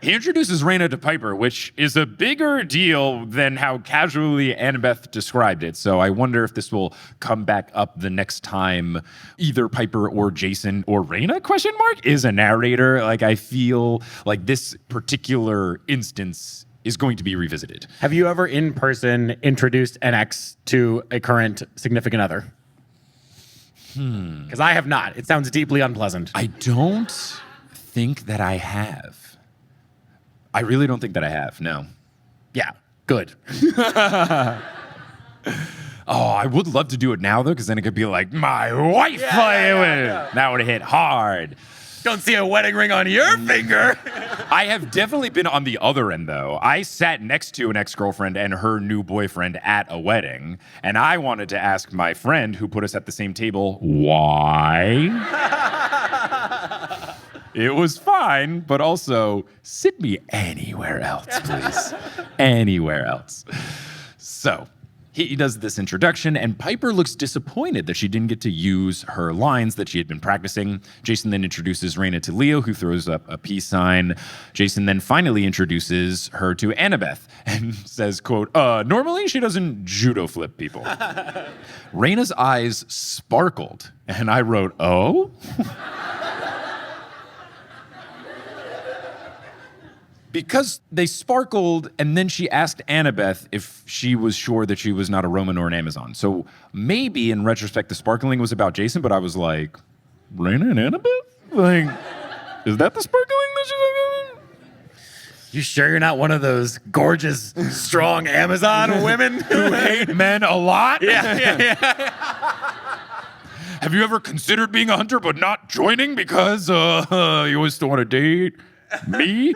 He introduces Raina to Piper, which is a bigger deal than how casually Annabeth described it. So I wonder if this will come back up the next time either Piper or Jason or Raina, is a narrator. Like, I feel like this particular instance is going to be revisited.
Have you ever in person introduced an ex to a current significant other? Because I have not. It sounds deeply unpleasant.
I don't think that I have. I really don't think that I have, no.
Yeah, good.
Oh, I would love to do it now, though, because then it could be like, my wife. That would hit hard.
Don't see a wedding ring on your finger.
I have definitely been on the other end, though. I sat next to an ex-girlfriend and her new boyfriend at a wedding, and I wanted to ask my friend who put us at the same table, why? It was fine, but also, sit me anywhere else, please. Anywhere else. So, he does this introduction, and Piper looks disappointed that she didn't get to use her lines that she had been practicing. Jason then introduces Raina to Leo, who throws up a peace sign. Jason then finally introduces her to Annabeth and says, quote, normally she doesn't judo flip people. Raina's eyes sparkled, and I wrote, oh? Because they sparkled, and then she asked Annabeth if she was sure that she was not a Roman or an Amazon. So maybe, in retrospect, the sparkling was about Jason, but I was like, Raina and Annabeth? Like, is that the sparkling that she's
You sure you're not one of those gorgeous, strong Amazon women
who hate men a lot?
Yeah.
Have you ever considered being a hunter but not joining because you always still want to date me?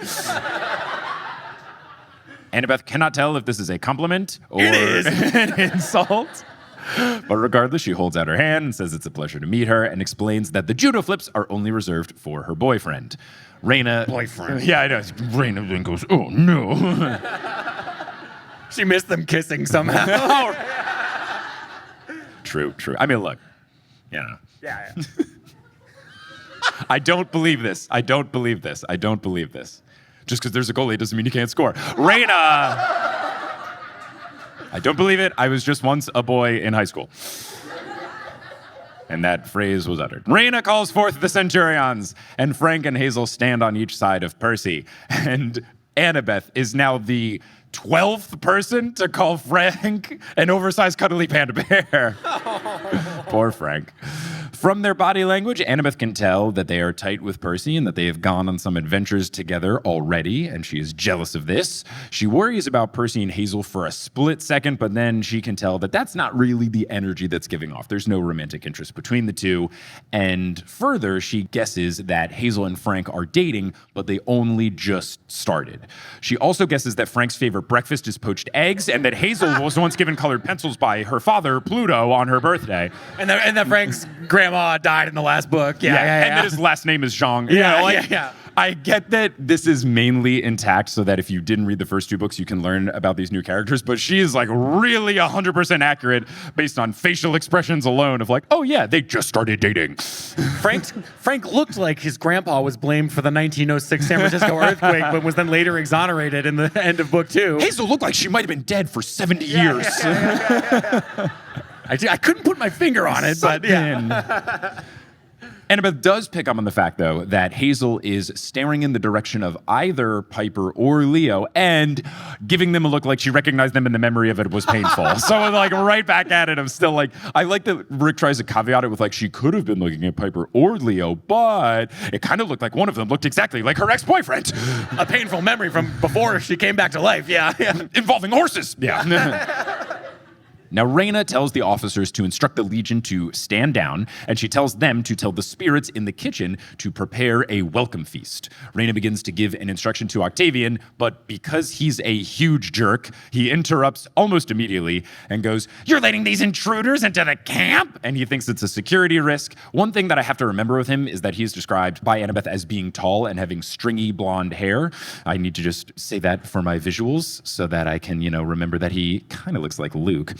Annabeth cannot tell if this is a compliment or an insult. But regardless, she holds out her hand and says it's a pleasure to meet her and explains that the judo flips are only reserved for her boyfriend. Raina...
Boyfriend.
Yeah, I know. Raina then goes, oh, no.
She missed them kissing somehow.
True. I mean, look, you know.
Yeah.
I don't believe this. Just because there's a goalie doesn't mean you can't score. Raina! I don't believe it. I was just once a boy in high school. And that phrase was uttered. Raina calls forth the Centurions, and Frank and Hazel stand on each side of Percy. And Annabeth is now the 12th person to call Frank an oversized cuddly panda bear. Poor Frank. From their body language, Annabeth can tell that they are tight with Percy and that they have gone on some adventures together already, and she is jealous of this. She worries about Percy and Hazel for a split second, but then she can tell that that's not really the energy that's giving off. There's no romantic interest between the two. And further, she guesses that Hazel and Frank are dating, but they only just started. She also guesses that Frank's favorite breakfast is poached eggs, and that Hazel was once given colored pencils by her father, Pluto, on her birthday.
And that Frank's grandma died in the last book. Yeah.
And that his last name is Zhang.
Yeah.
I get that this is mainly intact so that if you didn't read the first two books, you can learn about these new characters, but she is like really 100% accurate based on facial expressions alone of like, oh yeah, they just started dating.
Frank looked like his grandpa was blamed for the 1906 San Francisco earthquake, but was then later exonerated in the end of book 2.
Hazel looked like she might have been dead for 70 years.
I couldn't put my finger on it, but yeah.
Annabeth does pick up on the fact, though, that Hazel is staring in the direction of either Piper or Leo and giving them a look like she recognized them and the memory of it was painful. So, like, right back at it, I'm still like, I like that Rick tries to caveat it with, like, she could have been looking at Piper or Leo, but it kind of looked like one of them looked exactly like her ex-boyfriend.
A painful memory from before she came back to life, yeah.
Involving horses. Yeah. Now, Raina tells the officers to instruct the Legion to stand down, and she tells them to tell the spirits in the kitchen to prepare a welcome feast. Raina begins to give an instruction to Octavian, but because he's a huge jerk, he interrupts almost immediately and goes, "You're letting these intruders into the camp?" And he thinks it's a security risk. One thing that I have to remember with him is that he's described by Annabeth as being tall and having stringy blonde hair. I need to just say that for my visuals so that I can, remember that he kind of looks like Luke.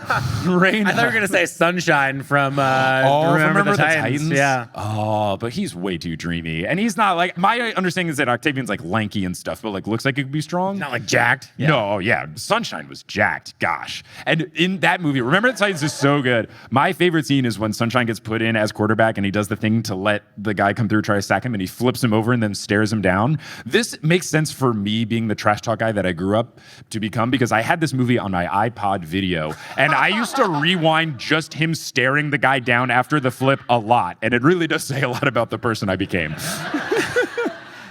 Raina. I thought you were gonna say Sunshine from Remember the Titans. Yeah.
Oh, but he's way too dreamy, and he's not like, my understanding is that Octavian's like lanky and stuff, but like looks like he could be strong.
Not like jacked.
Yeah. No, yeah. Sunshine was jacked. Gosh. And in that movie, Remember the Titans is so good. My favorite scene is when Sunshine gets put in as quarterback and he does the thing to let the guy come through, try to sack him, and he flips him over and then stares him down. This makes sense for me being the trash talk guy that I grew up to become, because I had this movie on my iPod video, and I used to rewind just him staring the guy down after the flip a lot, and it really does say a lot about the person I became.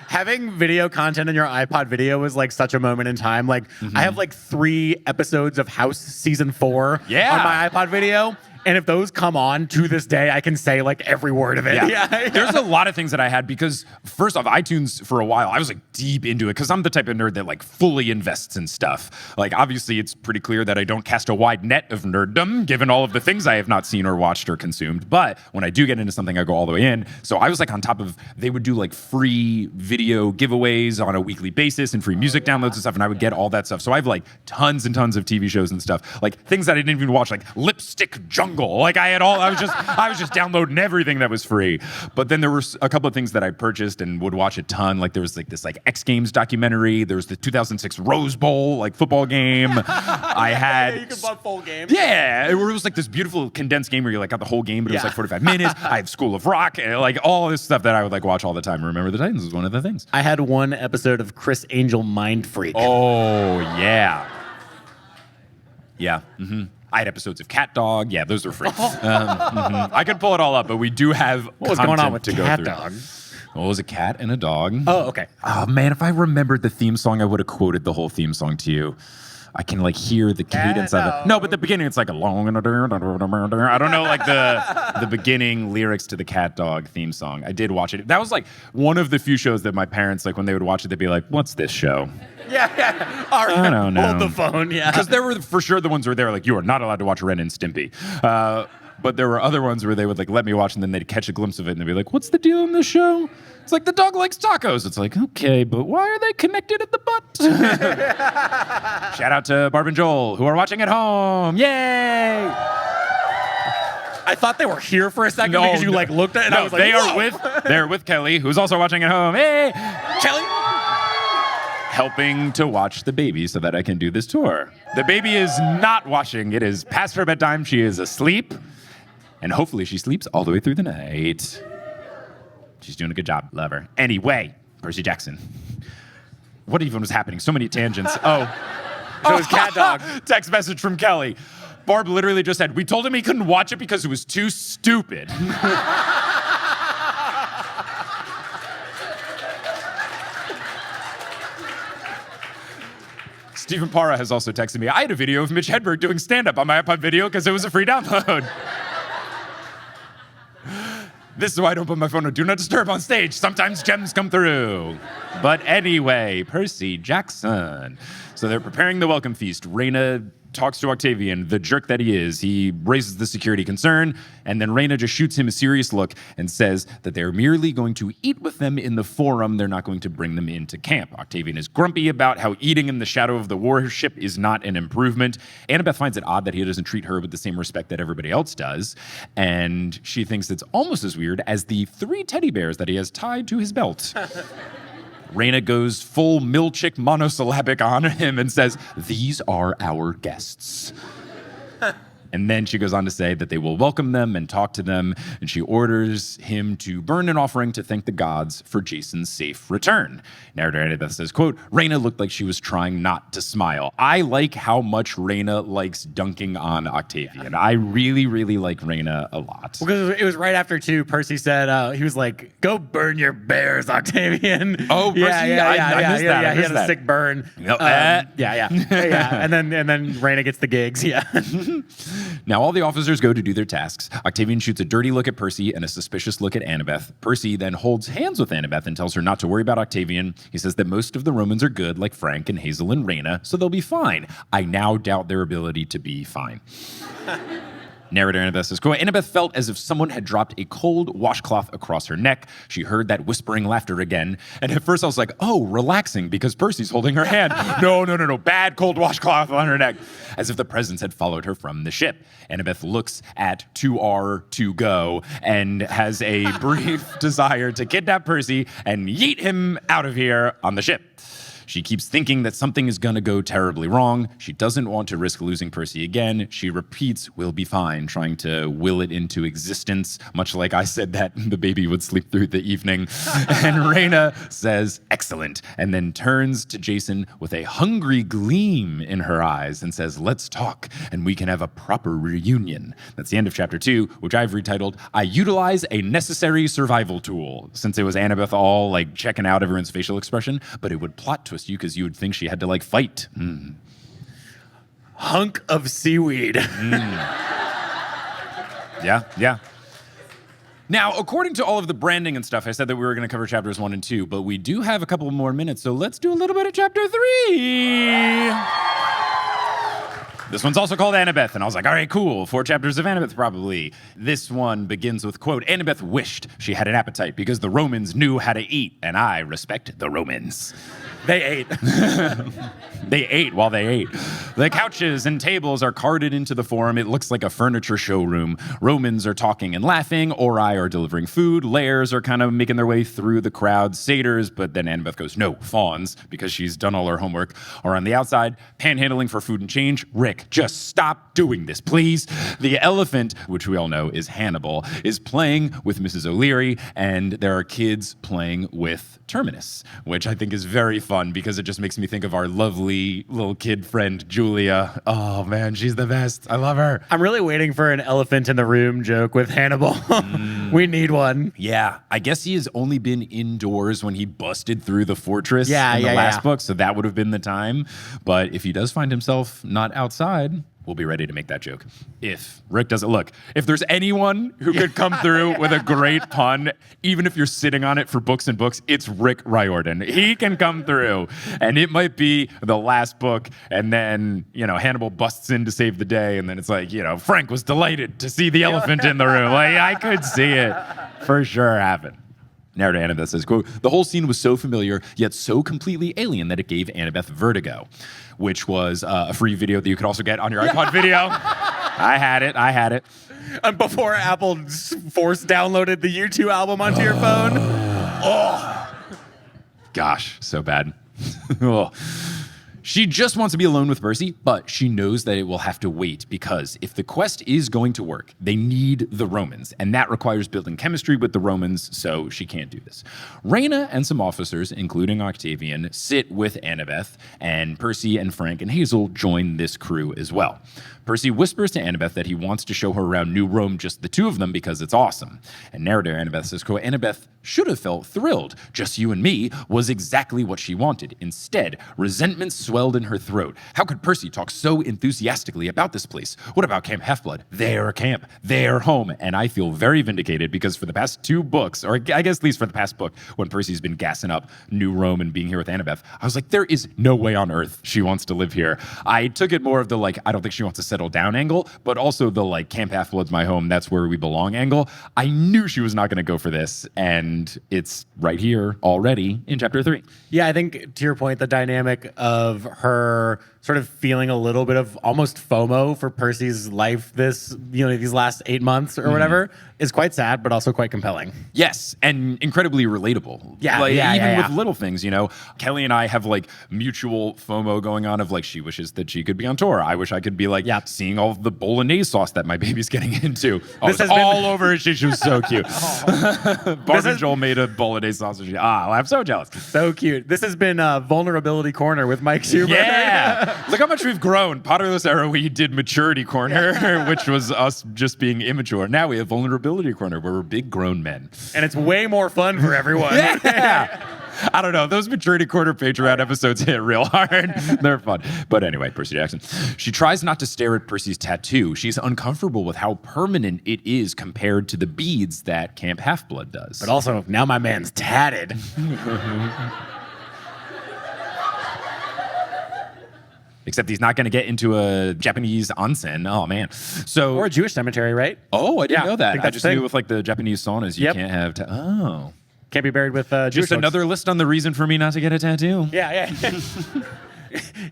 Having video content in your iPod video was like such a moment in time. Like, I have like 3 episodes of House season 4 on my iPod video. And if those come on to this day, I can say like every word of it.
Yeah. There's a lot of things that I had because, first off, iTunes for a while, I was like deep into it because I'm the type of nerd that like fully invests in stuff. Like, obviously, it's pretty clear that I don't cast a wide net of nerddom, given all of the things I have not seen or watched or consumed. But when I do get into something, I go all the way in. So I was like on top of, they would do like free video giveaways on a weekly basis and free music downloads and stuff. And I would get all that stuff. So I have like tons and tons of TV shows and stuff, like things that I didn't even watch, like Lipstick Jungle. Like I was just downloading everything that was free. But then there were a couple of things that I purchased and would watch a ton. Like there was like this like X Games documentary. There was the 2006 Rose Bowl like football game. I had
you could buy full game.
Yeah, it was like this beautiful condensed game where you like got the whole game, but it was like 45 minutes. I have School of Rock, and like all this stuff that I would like watch all the time. Remember the Titans was one of the things.
I had one episode of Chris Angel Mind Freak.
Oh yeah. Yeah. I had episodes of Cat Dog. Yeah, those were free. I could pull it all up, but we do have
what was going on with Cat Dog?
Well, it was a cat and a dog.
Oh, okay.
Oh, man, if I remembered the theme song, I would have quoted the whole theme song to you. I can like hear the cadence of it. No, but the beginning, it's like a long, I don't know, like the beginning lyrics to the Cat Dog theme song. I did watch it. That was like one of the few shows that my parents, like when they would watch it, they'd be like, "What's this show?"
Yeah. All right.
I don't know.
Hold the phone, yeah.
Because there were for sure the ones where they were like, "You are not allowed to watch Ren and Stimpy." But there were other ones where they would like let me watch and then they'd catch a glimpse of it and they'd be like, "What's the deal in this show?" It's like, the dog likes tacos. It's like, okay, but why are they connected at the butt? Shout out to Barb and Joel, who are watching at home. Yay!
I thought they were here for a second because you like looked at it and I was like,
they're with Kelly, who's also watching at home. Hey!
Kelly?
Helping to watch the baby so that I can do this tour. The baby is not watching. It is past her bedtime. She is asleep. And hopefully she sleeps all the way through the night. She's doing a good job. Love her. Anyway, Percy Jackson. What even was happening? So many tangents.
So it was Cat Dog.
Text message from Kelly. Barb literally just said, "We told him he couldn't watch it because it was too stupid." Stephen Parra has also texted me, "I had a video of Mitch Hedberg doing stand-up on my iPod video because it was a free download." This is why I don't put my phone on Do Not Disturb on stage. Sometimes gems come through. But anyway, Percy Jackson. So they're preparing the welcome feast. Raina talks to Octavian, the jerk that he is. He raises the security concern, and then Raina just shoots him a serious look and says that they're merely going to eat with them in the forum. They're not going to bring them into camp. Octavian is grumpy about how eating in the shadow of the warship is not an improvement. Annabeth finds it odd that he doesn't treat her with the same respect that everybody else does, and she thinks it's almost as weird as the 3 teddy bears that he has tied to his belt. Raina goes full Milchick monosyllabic on him and says, "These are our guests." And then she goes on to say that they will welcome them and talk to them, and she orders him to burn an offering to thank the gods for Jason's safe return. Narrator Annabeth says, quote, Raina looked like she was trying not to smile. I like how much Raina likes dunking on Octavian. I really, really like Raina a lot.
Because it was right after, too, Percy said, he was like, go burn your bears, Octavian.
Oh, Percy? I missed that.
He had a sick burn.
Yep.
Yeah. And then Raina gets the gigs, yeah.
Now all the officers go to do their tasks. Octavian shoots a dirty look at Percy and a suspicious look at Annabeth. Percy then holds hands with Annabeth and tells her not to worry about Octavian. He says that most of the Romans are good, like Frank and Hazel and Raina, so they'll be fine. I now doubt their ability to be fine. Narrator Annabeth says, quote, Annabeth felt as if someone had dropped a cold washcloth across her neck. She heard that whispering laughter again. And at first I was like, oh, relaxing, because Percy's holding her hand. No. Bad cold washcloth on her neck. As if the presence had followed her from the ship. Annabeth looks at 2R to go and has a brief desire to kidnap Percy and yeet him out of here on the ship. She keeps thinking that something is gonna go terribly wrong. She doesn't want to risk losing Percy again. She repeats, we'll be fine, trying to will it into existence, much like I said that the baby would sleep through the evening. And Raina says, excellent, and then turns to Jason with a hungry gleam in her eyes and says, let's talk, and we can have a proper reunion. That's the end of chapter 2, which I've retitled, I Utilize a Necessary Survival Tool, since it was Annabeth all like checking out everyone's facial expression, but it would plot twist you because you would think she had to like fight.
Hunk of seaweed.
Yeah. Now, according to all of the branding and stuff, I said that we were going to cover chapters 1 and 2, but we do have a couple more minutes, so let's do a little bit of chapter 3. This one's also called Annabeth, and I was like, all right, cool. 4 chapters of Annabeth, probably. This one begins with, quote, Annabeth wished she had an appetite because the Romans knew how to eat, and I respect the Romans.
They ate.
They ate while they ate. The couches and tables are carted into the forum. It looks like a furniture showroom. Romans are talking and laughing. Ori are delivering food. Lairs are kind of making their way through the crowd. Satyrs, but then Annabeth goes, no, fawns, because she's done all her homework, are on the outside, panhandling for food and change. Rick, just stop doing this, please. The elephant, which we all know is Hannibal, is playing with Mrs. O'Leary, and there are kids playing with Terminus, which I think is very fun because it just makes me think of our lovely little kid friend, Julia. Oh man, she's the best. I love her.
I'm really waiting for an elephant in the room joke with Hannibal. We need one.
Yeah, I guess he has only been indoors when he busted through the fortress in the last book, so that would have been the time. But if he does find himself not outside, we'll be ready to make that joke. If Rick doesn't look, if there's anyone who could come through with a great pun, even if you're sitting on it for books and books, it's Rick Riordan. He can come through, and it might be the last book, and then, Hannibal busts in to save the day, and then it's like, Frank was delighted to see the elephant in the room. Like, I could see it for sure happen. Narrator Annabeth says, quote, the whole scene was so familiar, yet so completely alien that it gave Annabeth vertigo, which was a free video that you could also get on your iPod video. I had it.
And before Apple force downloaded the U2 album onto your phone.
Oh, gosh, so bad. Oh. She just wants to be alone with Percy, but she knows that it will have to wait because if the quest is going to work, they need the Romans, and that requires building chemistry with the Romans, so she can't do this. Raina and some officers, including Octavian, sit with Annabeth, and Percy and Frank and Hazel join this crew as well. Percy whispers to Annabeth that he wants to show her around New Rome, just the two of them, because it's awesome. And narrator Annabeth says, quote, Annabeth should have felt thrilled. Just you and me was exactly what she wanted. Instead, resentment swelled in her throat. How could Percy talk so enthusiastically about this place? What about Camp Half-Blood? Their camp, their home. And I feel very vindicated because for the past 2 books, or I guess at least for the past book, when Percy's been gassing up New Rome and being here with Annabeth, I was like, there is no way on earth she wants to live here. I took it more of the I don't think she wants to settle down angle, but also the Camp Half-Blood's my home, that's where we belong angle. I knew she was not going to go for this, and it's right here already in chapter 3.
Yeah, I think to your point, the dynamic of her sort of feeling a little bit of almost FOMO for Percy's life these last 8 months or whatever is quite sad, but also quite compelling.
Yes, and incredibly relatable.
Yeah,
like,
yeah,
even
yeah,
with little things, Kelly and I have like mutual FOMO going on of like she wishes that she could be on tour. I wish I could be like seeing all of the bolognese sauce that my baby's getting into. I was all over her. She was so cute. Barb and Joel made a bolognese sausage. I'm so jealous.
So cute. This has been Vulnerability Corner with Mike Schubert.
Yeah. Look how much we've grown. Potterless Era, we did Maturity Corner, which was us just being immature. Now we have Vulnerability Corner, where we're big grown men.
And it's way more fun for everyone.
Yeah. I don't know. Those Maturity Corner Patreon episodes hit real hard. They're fun. But anyway, Percy Jackson. She tries not to stare at Percy's tattoo. She's uncomfortable with how permanent it is compared to the beads that Camp Half-Blood does.
But also, now my man's tatted.
Except he's not going to get into a Japanese onsen. Oh, man.
Or a Jewish cemetery, right?
Oh, I didn't know that. I just
knew
with like the Japanese saunas, you can't have...
Can't be buried with Jewish
Just another list on the reason for me not to get a tattoo.
Yeah.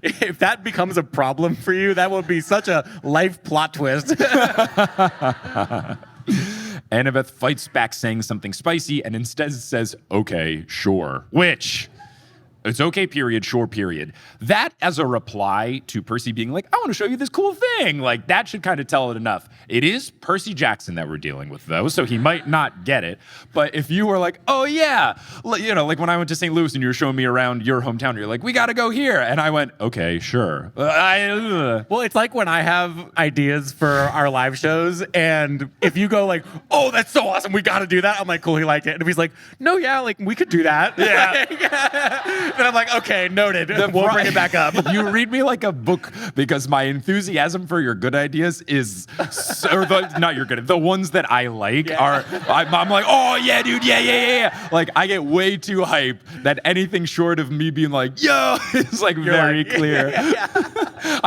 If that becomes a problem for you, that would be such a life plot twist.
Annabeth fights back saying something spicy and instead says, okay, sure. Which... It's okay, period, sure, period. That as a reply to Percy being like, I want to show you this cool thing. Like, that should kind of tell it enough. It is Percy Jackson that we're dealing with, though, so he might not get it. But if you were like, oh, yeah, like when I went to St. Louis and you were showing me around your hometown, you're like, we got to go here. And I went, okay, sure.
Well, it's like when I have ideas for our live shows, and if you go like, oh, that's so awesome, we got to do that. I'm like, cool, he liked it. And if he's like, no, yeah, like, we could do that.
Yeah.
Then I'm like, okay, noted. We'll bring it back up.
You read me like a book because my enthusiasm for your good ideas is, the ones that I like are, I'm like, oh yeah, dude, yeah. Like I get way too hype that anything short of me being like, yo, is like very clear.
Yeah.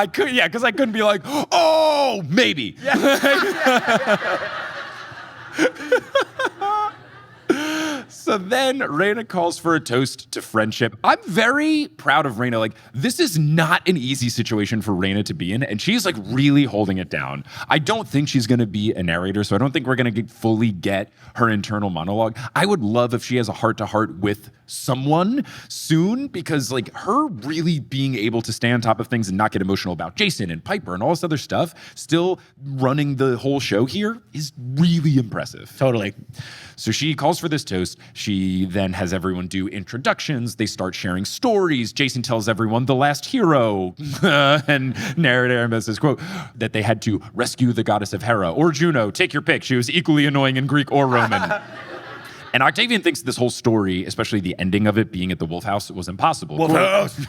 Because I couldn't be like, oh, maybe. So then Raina calls for a toast to friendship. I'm very proud of Raina. Like, this is not an easy situation for Raina to be in, and she's like really holding it down. I don't think she's going to be a narrator, so I don't think we're going to fully get her internal monologue. I would love if she has a heart-to-heart with someone soon, because like her really being able to stay on top of things and not get emotional about Jason and Piper and all this other stuff, still running the whole show here, is really impressive.
Totally.
So she calls for this toast. She then has everyone do introductions. They start sharing stories. Jason tells everyone the last hero. And narrator Annabeth says, quote, that they had to rescue the goddess of Hera or Juno. Take your pick. She was equally annoying in Greek or Roman. And Octavian thinks this whole story, especially the ending of it being at the Wolf House, was impossible.
Wolf House!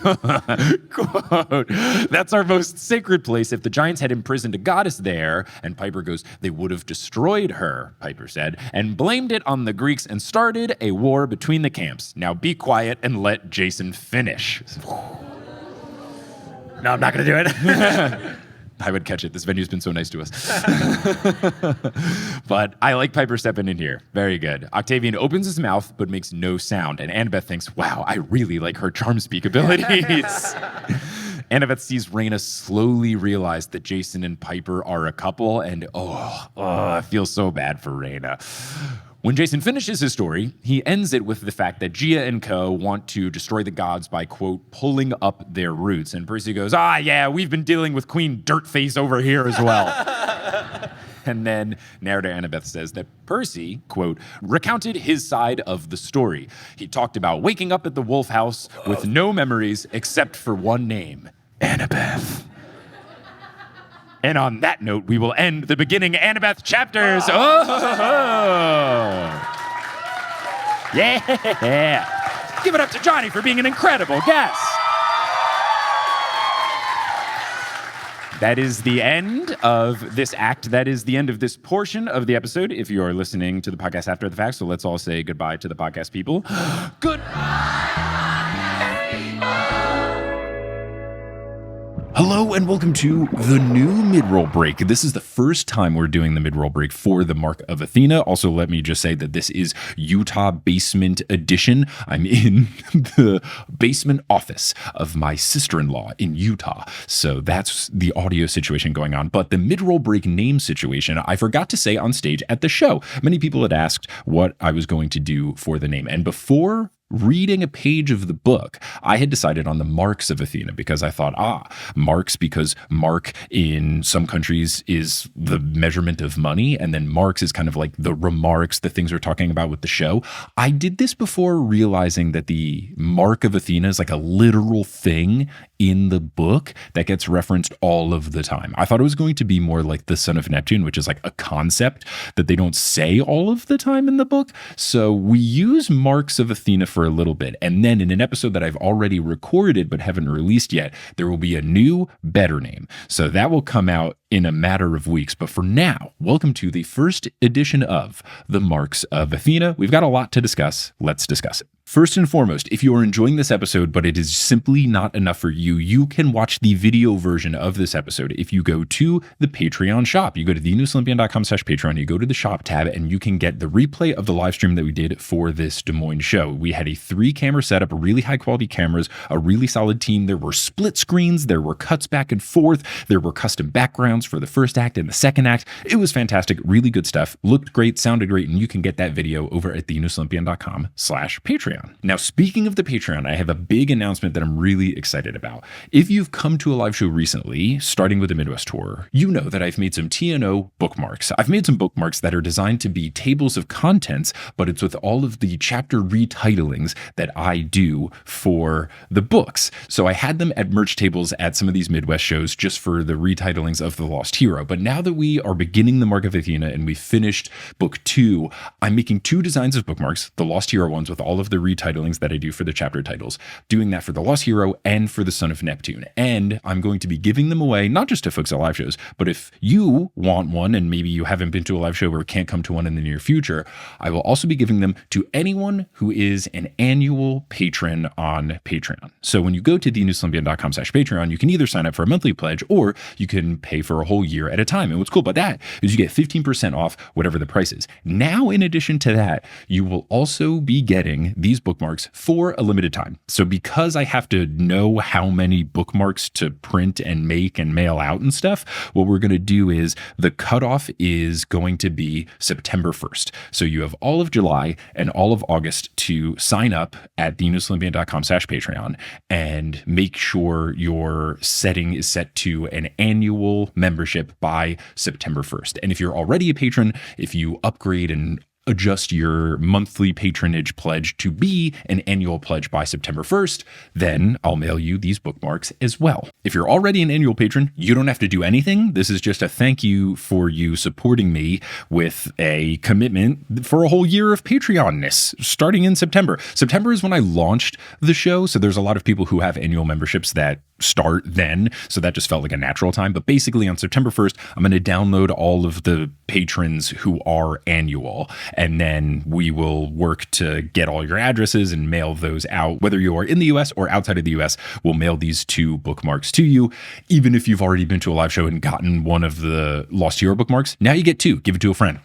Quote, that's our most sacred place. If the giants had imprisoned a goddess there, and Piper goes, they would have destroyed her, Piper said, and blamed it on the Greeks and started a war between the camps. Now be quiet and let Jason finish.
No, I'm not going to do it.
I would catch it. This venue's been so nice to us. But I like Piper stepping in here. Very good. Octavian opens his mouth but makes no sound. And Annabeth thinks, wow, I really like her charm speak abilities. Annabeth sees Raina slowly realize that Jason and Piper are a couple. And I feel so bad for Raina. When Jason finishes his story, he ends it with the fact that Gia and co want to destroy the gods by, quote, pulling up their roots. And Percy goes, yeah, we've been dealing with Queen Dirtface over here as well. And then narrator Annabeth says that Percy, quote, recounted his side of the story. He talked about waking up at the Wolf House with no memories except for one name, Annabeth. And on that note, we will end the beginning Annabeth chapters. Yeah. Give it up to Johnny for being an incredible guest. That is the end of this act. That is the end of this portion of the episode. If you are listening to the podcast after the fact, so let's all say goodbye to the podcast people. Goodbye.
Hello and welcome to the new mid-roll break. This is the first time we're doing the mid-roll break for the Mark of Athena. Also, let me just say that this is Utah Basement Edition. I'm in the basement office of my sister-in-law in Utah. So that's the audio situation going on. But the mid-roll break name situation, I forgot to say on stage at the show. Many people had asked what I was going to do for the name. And before reading a page of the book, I had decided on the marks of Athena because I thought, marks, because mark in some countries is the measurement of money, and then marks is kind of like the remarks, the things we're talking about with the show. I did this before realizing that the mark of Athena is like a literal thing in the book that gets referenced all of the time. I thought it was going to be more like the son of Neptune, which is like a concept that they don't say all of the time in the book. So we use marks of Athena for a little bit. And then in an episode that I've already recorded but haven't released yet, there will be a new, better name. So that will come out in a matter of weeks. But for now, welcome to the first edition of the Marks of Athena. We've got a lot to discuss. Let's discuss it. First and foremost, if you are enjoying this episode, but it is simply not enough for you, you can watch the video version of this episode if you go to the Patreon shop. You go to newestolympian.com/Patreon, you go to the shop tab, and you can get the replay of the live stream that we did for this Des Moines show. We had a 3-camera setup, really high quality cameras, a really solid team. There were split screens, there were cuts back and forth, there were custom backgrounds for the first act and the second act. It was fantastic, really good stuff, looked great, sounded great, and you can get that video over at newestolympian.com/Patreon. Now, speaking of the Patreon, I have a big announcement that I'm really excited about. If you've come to a live show recently, starting with the Midwest tour, you know that I've made some TNO bookmarks. I've made some bookmarks that are designed to be tables of contents, but it's with all of the chapter retitling that I do for the books. So I had them at merch tables at some of these Midwest shows just for the retitling of The Lost Hero. But now that we are beginning the Mark of Athena and we finished book 2, I'm making 2 designs of bookmarks, the Lost Hero ones with all of the retitling that I do for the chapter titles, doing that for the Lost Hero and for the Son of Neptune. And I'm going to be giving them away, not just to folks at live shows, but if you want one and maybe you haven't been to a live show or can't come to one in the near future, I will also be giving them to anyone who is an annual patron on Patreon. So when you go to newestolympian.com/Patreon, you can either sign up for a monthly pledge or you can pay for a whole year at a time. And what's cool about that is you get 15% off whatever the price is. Now, in addition to that, you will also be getting these bookmarks for a limited time. So because I have to know how many bookmarks to print and make and mail out and stuff, what we're going to do is the cutoff is going to be September 1st. So you have all of July and all of August to sign up at newestolympian.com/Patreon and make sure your setting is set to an annual membership by September 1st. And if you're already a patron, if you upgrade and adjust your monthly patronage pledge to be an annual pledge by September 1st, then I'll mail you these bookmarks as well. If you're already an annual patron, you don't have to do anything. This is just a thank you for you supporting me with a commitment for a whole year of Patreonness starting in September. September is when I launched the show, so there's a lot of people who have annual memberships that start then, so that just felt like a natural time. But basically on September 1st, I'm going to download all of the patrons who are annual, and then we will work to get all your addresses and mail those out. Whether you are in the US or outside of the US, we'll mail these 2 bookmarks to you. Even if you've already been to a live show and gotten one of the Lost Hero bookmarks, now you get 2. Give it to a friend.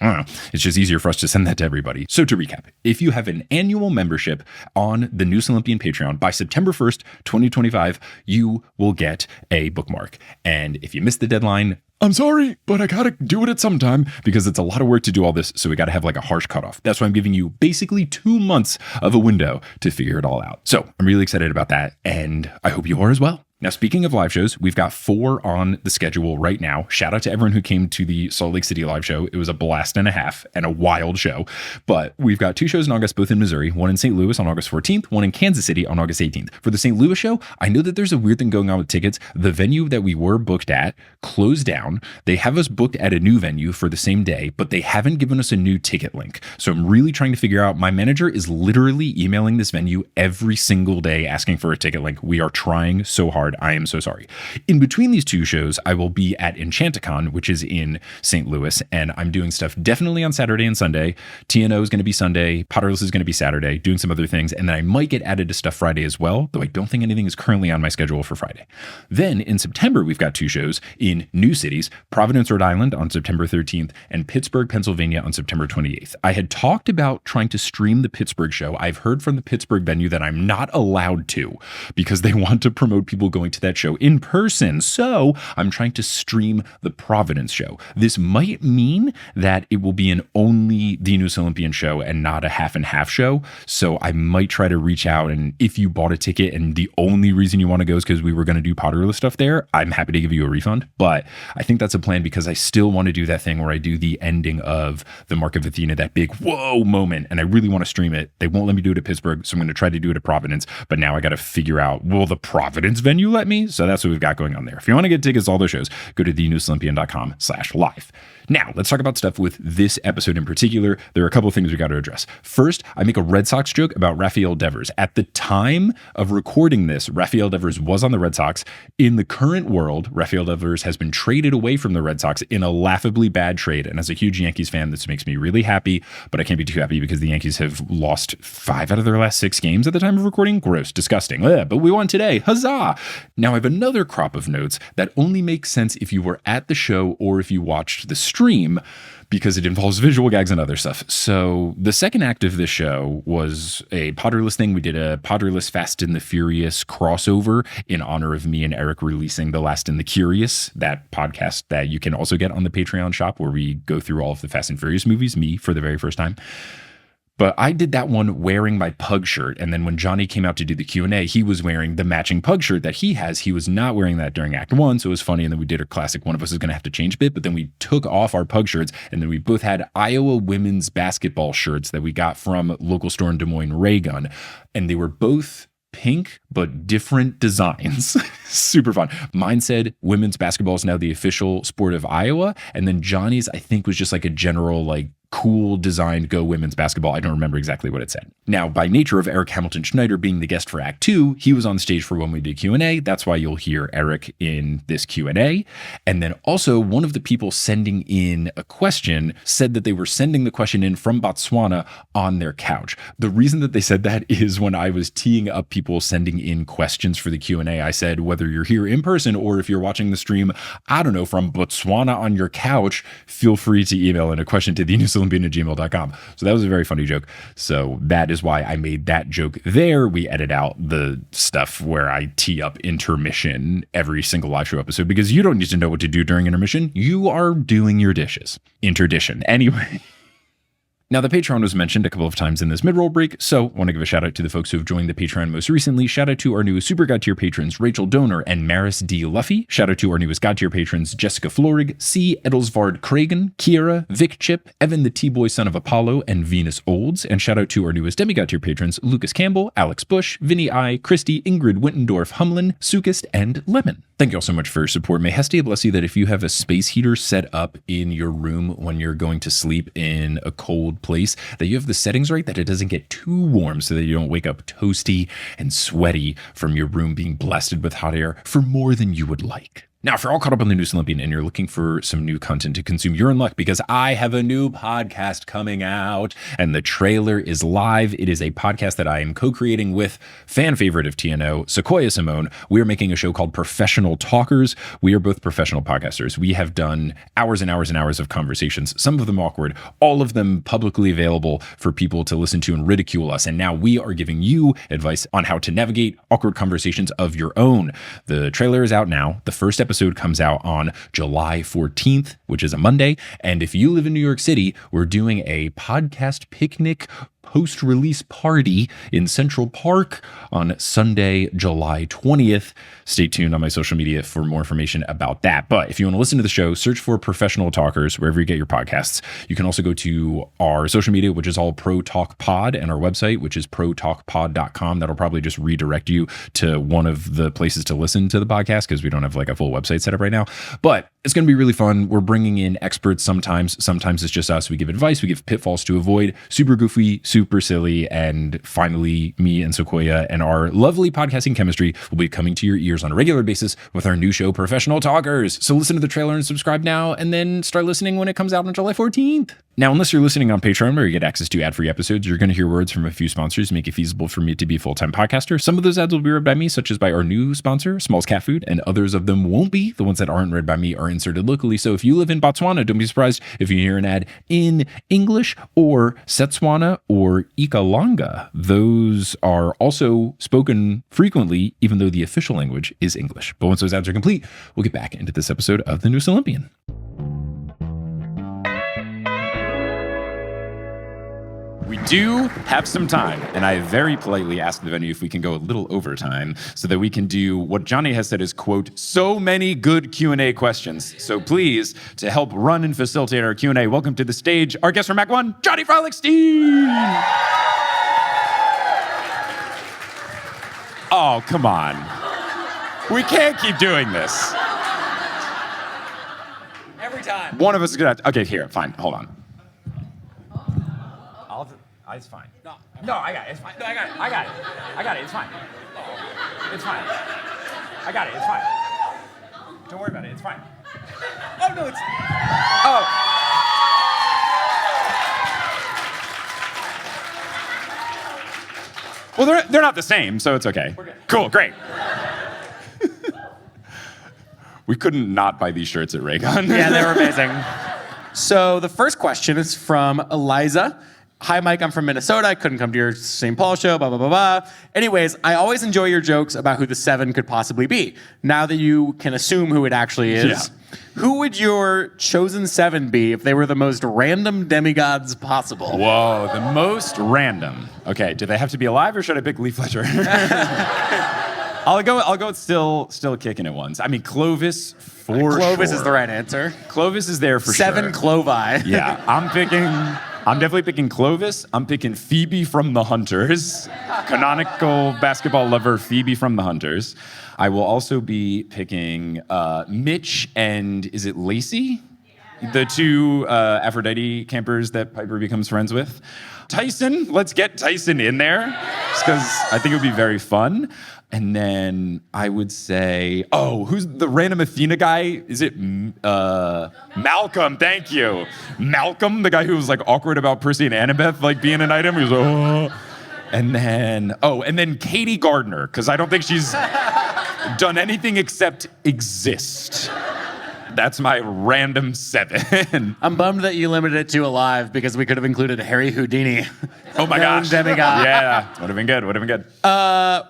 It's just easier for us to send that to everybody. So to recap, if you have an annual membership on the Newest Olympian Patreon by September 1st, 2025, you will get a bookmark. And if you missed the deadline, I'm sorry, but I gotta do it at some time because it's a lot of work to do all this. So we gotta have like a harsh cutoff. That's why I'm giving you basically 2 months of a window to figure it all out. So I'm really excited about that. And I hope you are as well. Now, speaking of live shows, we've got 4 on the schedule right now. Shout out to everyone who came to the Salt Lake City live show. It was a blast and a half and a wild show. But we've got 2 shows in August, both in Missouri, one in St. Louis on August 14th, one in Kansas City on August 18th. For the St. Louis show, I know that there's a weird thing going on with tickets. The venue that we were booked at closed down. They have us booked at a new venue for the same day, but they haven't given us a new ticket link. So I'm really trying to figure out, my manager is literally emailing this venue every single day asking for a ticket link. We are trying so hard. hard. I am so sorry. In between these two shows, I will be at Enchanticon, which is in St. Louis, and I'm doing stuff definitely on Saturday and Sunday. TNO is going to be Sunday. Potterless is going to be Saturday, doing some other things, and then I might get added to stuff Friday as well, though I don't think anything is currently on my schedule for Friday. Then in September, we've got two shows in new cities, Providence, Rhode Island on September 13th, and Pittsburgh, Pennsylvania on September 28th. I had talked about trying to stream the Pittsburgh show. I've heard from the Pittsburgh venue that I'm not allowed to because they want to promote people going to that show in person. So I'm trying to stream the Providence show. This might mean that it will be an only the Newest Olympian show and not a half and half show. So I might try to reach out, and if you bought a ticket and the only reason you want to go is because we were going to do Potterless stuff there, I'm happy to give you a refund. But I think that's a plan because I still want to do that thing where I do the ending of the Mark of Athena, that big whoa moment, and I really want to stream it. They won't let me do it at Pittsburgh, so I'm going to try to do it at Providence. But now I got to figure out, will the Providence venue let me? So that's what we've got going on there. If you want to get tickets to all those shows, go to thenewestolympian.com/live. Now, let's talk about stuff with this episode in particular. There are a couple of things we got to address. First, I make a Red Sox joke about Rafael Devers. At the time of recording this, Rafael Devers was on the Red Sox. In the current world, Rafael Devers has been traded away from the Red Sox in a laughably bad trade. And as a huge Yankees fan, this makes me really happy, but I can't be too happy because the Yankees have lost 5 out of their last 6 games at the time of recording. Gross, disgusting. Ugh, but we won today. Huzzah! Now, I have another crop of notes that only make sense if you were at the show or if you watched the stream, because it involves visual gags and other stuff. So the second act of this show was a Potterless thing. We did a Potterless Fast and the Furious crossover in honor of me and Eric releasing The Last and the Curious, that podcast that you can also get on the Patreon shop where we go through all of the Fast and Furious movies, me for the very first time. But I did that one wearing my pug shirt. And then when Johnny came out to do the Q&A, he was wearing the matching pug shirt that he has. He was not wearing that during Act 1. So it was funny. And then we did a classic, one of us is going to have to change a bit. But then we took off our pug shirts. And then we both had Iowa women's basketball shirts that we got from local store in Des Moines, Ray Gun. And they were both pink, but different designs. Super fun. Mine said women's basketball is now the official sport of Iowa. And then Johnny's, I think, was just like a general, like, cool designed go women's basketball. I don't remember exactly what it said. Now, by nature of Eric Hamilton Schneider being the guest for Act 2, he was on stage for when we did Q&A. That's why you'll hear Eric in this Q&A. And then also one of the people sending in a question said that they were sending the question in from Botswana on their couch. The reason that they said that is when I was teeing up people sending in questions for the Q&A, I said, whether you're here in person or if you're watching the stream, I don't know, from Botswana on your couch, feel free to email in a question to thenewestolympian@gmail.com. So that was a very funny joke. So that is why I made that joke there. We edit out the stuff where I tee up intermission every single live show episode because you don't need to know what to do during intermission. You are doing your dishes. Interdition. Anyway. Now, the Patreon was mentioned a couple of times in this mid-roll break, so I want to give a shout out to the folks who have joined the Patreon most recently. Shout out to our newest Super God tier patrons, Rachel Donor and Maris D. Luffy. Shout out to our newest God tier patrons, Jessica Florig, C. Edelsvard Kragen, Kiera, Vic Chip, Evan the T-Boy Son of Apollo, and Venus Olds. And shout out to our newest Demigod tier patrons, Lucas Campbell, Alex Bush, Vinny I, Christy, Ingrid Wittendorf, Humlin, Sukist, and Lemon. Thank you all so much for your support. May Hestia bless you that if you have a space heater set up in your room when you're going to sleep in a cold place, that you have the settings right, that it doesn't get too warm so that you don't wake up toasty and sweaty from your room being blasted with hot air for more than you would like. Now, if you're all caught up on the Newest Olympian and you're looking for some new content to consume, you're in luck because I have a new podcast coming out and the trailer is live. It is a podcast that I am co-creating with fan favorite of TNO, Sequoia Simone. We are making a show called Professional Talkers. We are both professional podcasters. We have done hours and hours and hours of conversations, some of them awkward, all of them publicly available for people to listen to and ridicule us. And now we are giving you advice on how to navigate awkward conversations of your own. The trailer is out now. The first episode comes out on July 14th, which is a Monday. And if you live in New York City, we're doing a podcast picnic post-release party in Central Park on Sunday, July 20th. Stay tuned on my social media for more information about that. But if you want to listen to the show, search for Professional Talkers wherever you get your podcasts. You can also go to our social media, which is all Pro Talk Pod, and our website, which is protalkpod.com. That'll probably just redirect you to one of the places to listen to the podcast because we don't have like a full website set up right now. But It's going to be really fun. We're bringing in experts sometimes. Sometimes it's just us. We give advice. We give pitfalls to avoid. Super goofy, super silly. And finally, me and Sequoia and our lovely podcasting chemistry will be coming to your ears on a regular basis with our new show, Professional Talkers. So listen to the trailer and subscribe now, and then start listening when it comes out on July 14th. Now, unless you're listening on Patreon where you get access to ad-free episodes, you're going to hear words from a few sponsors to make it feasible for me to be a full-time podcaster. Some of those ads will be read by me, such as by our new sponsor, Smalls Cat Food, and others of them won't be. The ones that aren't read by me are inserted locally. So if you live in Botswana, don't be surprised if you hear an ad in English or Setswana or Ikalanga. Those are also spoken frequently, even though the official language is English. But once those ads are complete, we'll get back into this episode of The Newest Olympian.
We do have some time, and I very politely asked the venue if we can go a little overtime so that we can do what Johnny has said is, quote, so many good Q&A questions. So please, to help run and facilitate our Q&A, welcome to the stage our guest from Act 1, Johnny Frohlichstein! Oh, come on. We can't keep doing this.
Every time.
One of us is gonna have to, okay, here, fine, hold on. It's fine. No, I got it. It's fine. No, I got it. It's fine. It's fine. I got it. It's fine. Don't worry about it. It's fine.
Oh, no, it's...
Oh. Well, they're not the same, so it's okay.
We're good.
Cool, great. We couldn't not buy these shirts at Raygun.
Yeah, they were amazing. So the first question is from Eliza. Hi, Mike, I'm from Minnesota. I couldn't come to your St. Paul show, blah, blah, blah, blah. Anyways, I always enjoy your jokes about who the 7 could possibly be. Now that you can assume who it actually is, who would your chosen 7 be if they were the most random demigods possible?
Whoa, the most random. Okay, do they have to be alive or should I pick Lee Fletcher? I'll go with still kicking it ones. I mean, Clovis for sure.
Clovis is the right answer.
Clovis is there for
7
sure.
Clovi.
Yeah, I'm definitely picking Clovis. I'm picking Phoebe from The Hunters. Canonical basketball lover Phoebe from The Hunters. I will also be picking Mitch and, is it Lacey? Yeah. The 2 Aphrodite campers that Piper becomes friends with. Tyson, let's get Tyson in there, just because I think it would be very fun. And then I would say, oh, who's the random Athena guy? Is it Malcolm? Thank you. Malcolm, the guy who was like awkward about Percy and Annabeth like being an item. He was like, oh. And then Katie Gardner, because I don't think she's done anything except exist. That's my random 7.
I'm bummed that you limited it to alive because we could have included Harry Houdini.
Oh my gosh.
Demigod.
Yeah, would have been good.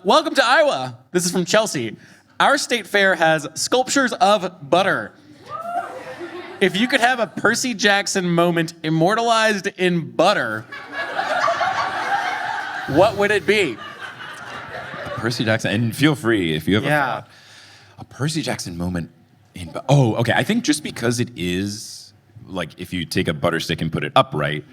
Welcome to Iowa. This is from Chelsea. Our state fair has sculptures of butter. If you could have a Percy Jackson moment immortalized in butter, what would it be?
Percy Jackson, and feel free if you have a Percy Jackson moment. Okay. I think just because it is, like, if you take a butter stick and put it upright,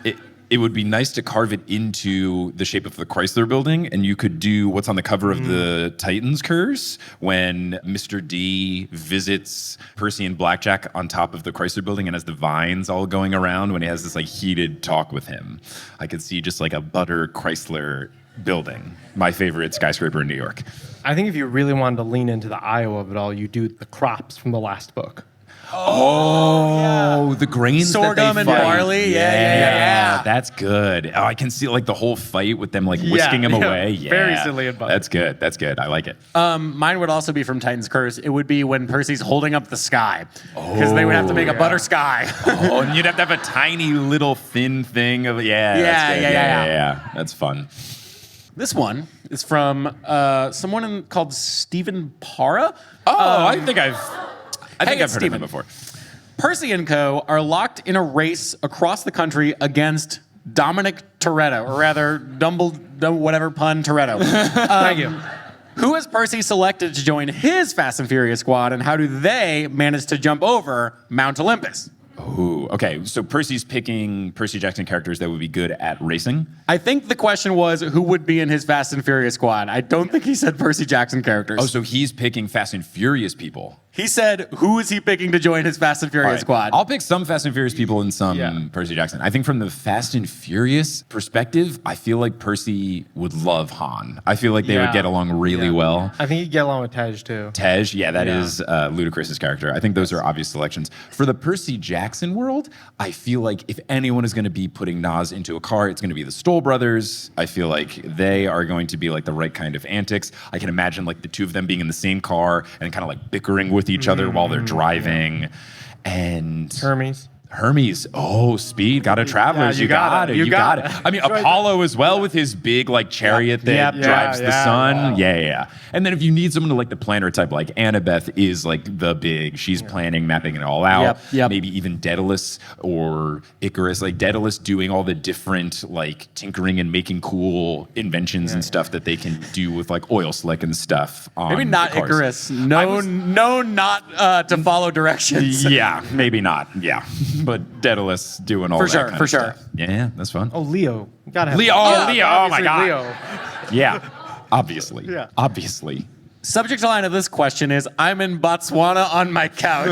it would be nice to carve it into the shape of the Chrysler Building, and you could do what's on the cover of the Titans Curse when Mr. D visits Percy and Blackjack on top of the Chrysler Building and has the vines all going around when he has this, like, heated talk with him. I could see just, like, a butter Chrysler building, my favorite skyscraper in New York.
I think if you really wanted to lean into the Iowa of it all, you do the crops from the last book.
The grains
sorghum
that
and
they fight.
barley. Yeah.
That's good. Oh, I can see like the whole fight with them like whisking him away. Yeah,
very silly and fun.
That's good. I like it.
Mine would also be from Titan's Curse. It would be when Percy's holding up the sky. Because they would have to make a butter sky.
And you'd have to have a tiny little thin thing of yeah. That's fun.
This one is from someone called Stephen Para.
I think I've heard of
Steven.
him before.
Percy and co. are locked in a race across the country against Dominic Toretto, or rather, whatever pun, Toretto.
Thank you.
Who has Percy selected to join his Fast and Furious squad, and how do they manage to jump over Mount Olympus?
Ooh, okay. So Percy's picking Percy Jackson characters that would be good at racing?
I think the question was who would be in his Fast and Furious squad. I don't think he said Percy Jackson characters.
Oh, so he's picking Fast and Furious people.
He said, who is he picking to join his Fast and Furious
All right.
squad?
I'll pick some Fast and Furious people and some Percy Jackson. I think from the Fast and Furious perspective, I feel like Percy would love Han. I feel like they would get along really well.
I think he'd get along with Tej too.
Tej, that is Ludacris's character. I think those are obvious selections. For the Percy Jackson world, I feel like if anyone is going to be putting Nas into a car, it's going to be the Stoll brothers. I feel like they are going to be like the right kind of antics. I can imagine like the two of them being in the same car and kind of like bickering with each other while they're driving. And Hermes. Oh, speed. Got a Travelers.
Yeah,
you got it. You got it. I mean, Apollo as well with his big like chariot that drives the sun. Yeah. And then if you need someone to like the planner type, like Annabeth is like the big. She's planning, mapping it all out. Maybe even Daedalus or Icarus. Like Daedalus doing all the different like tinkering and making cool inventions and stuff that they can do with like oil slick and stuff.
Maybe not Icarus. No, not to follow directions.
Yeah, maybe not. Yeah. But Daedalus doing all that kind of stuff. Yeah, that's fun.
Oh, Leo. You gotta have
Leo. Leo. Oh my God.
Leo.
Yeah, obviously. Obviously.
Subject line of this question is, I'm in Botswana on my couch.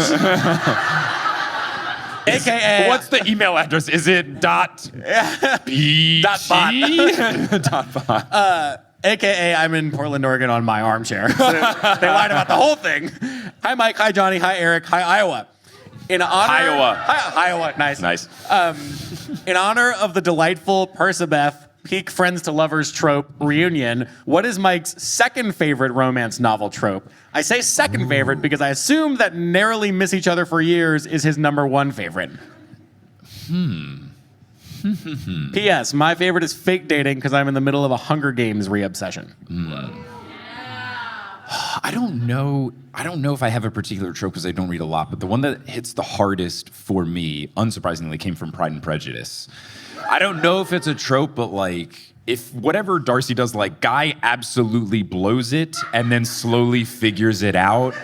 AKA.
What's the email address? Is it .b
Dot bot.
dot bot.
AKA, I'm in Portland, Oregon on my armchair. So they lied about the whole thing. Hi, Mike. Hi, Johnny. Hi, Eric. Hi, Iowa. In honor, Iowa, nice. In honor of the delightful Persebeth peak friends to lovers trope reunion, what is Mike's second favorite romance novel trope? I say second favorite because I assume that narrowly miss each other for years is his number one favorite. P.S. My favorite is fake dating because I'm in the middle of a Hunger Games re-obsession.
I don't know if I have a particular trope because I don't read a lot, but the one that hits the hardest for me, unsurprisingly, came from Pride and Prejudice. I don't know if it's a trope, but like, if whatever Darcy does, like, guy absolutely blows it and then slowly figures it out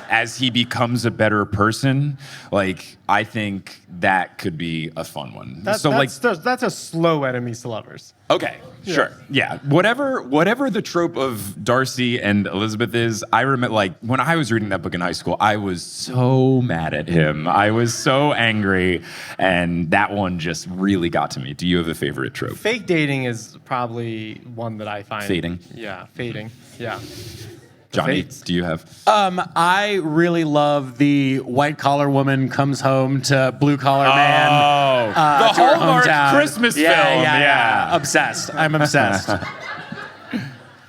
as he becomes a better person, like, I think that could be a fun one.
That's a slow enemies to lovers.
Okay, sure. Yeah. Whatever the trope of Darcy and Elizabeth is, I remember like when I was reading that book in high school, I was so mad at him. I was so angry, and that one just really got to me. Do you have a favorite trope?
Fake dating is probably one that I find.
Fading.
Yeah, fading. Yeah.
Johnny, do you have?
I really love the white collar woman comes home to blue collar man.
The
to her
Hallmark
hometown.
Christmas film.
Yeah. Obsessed. I'm obsessed.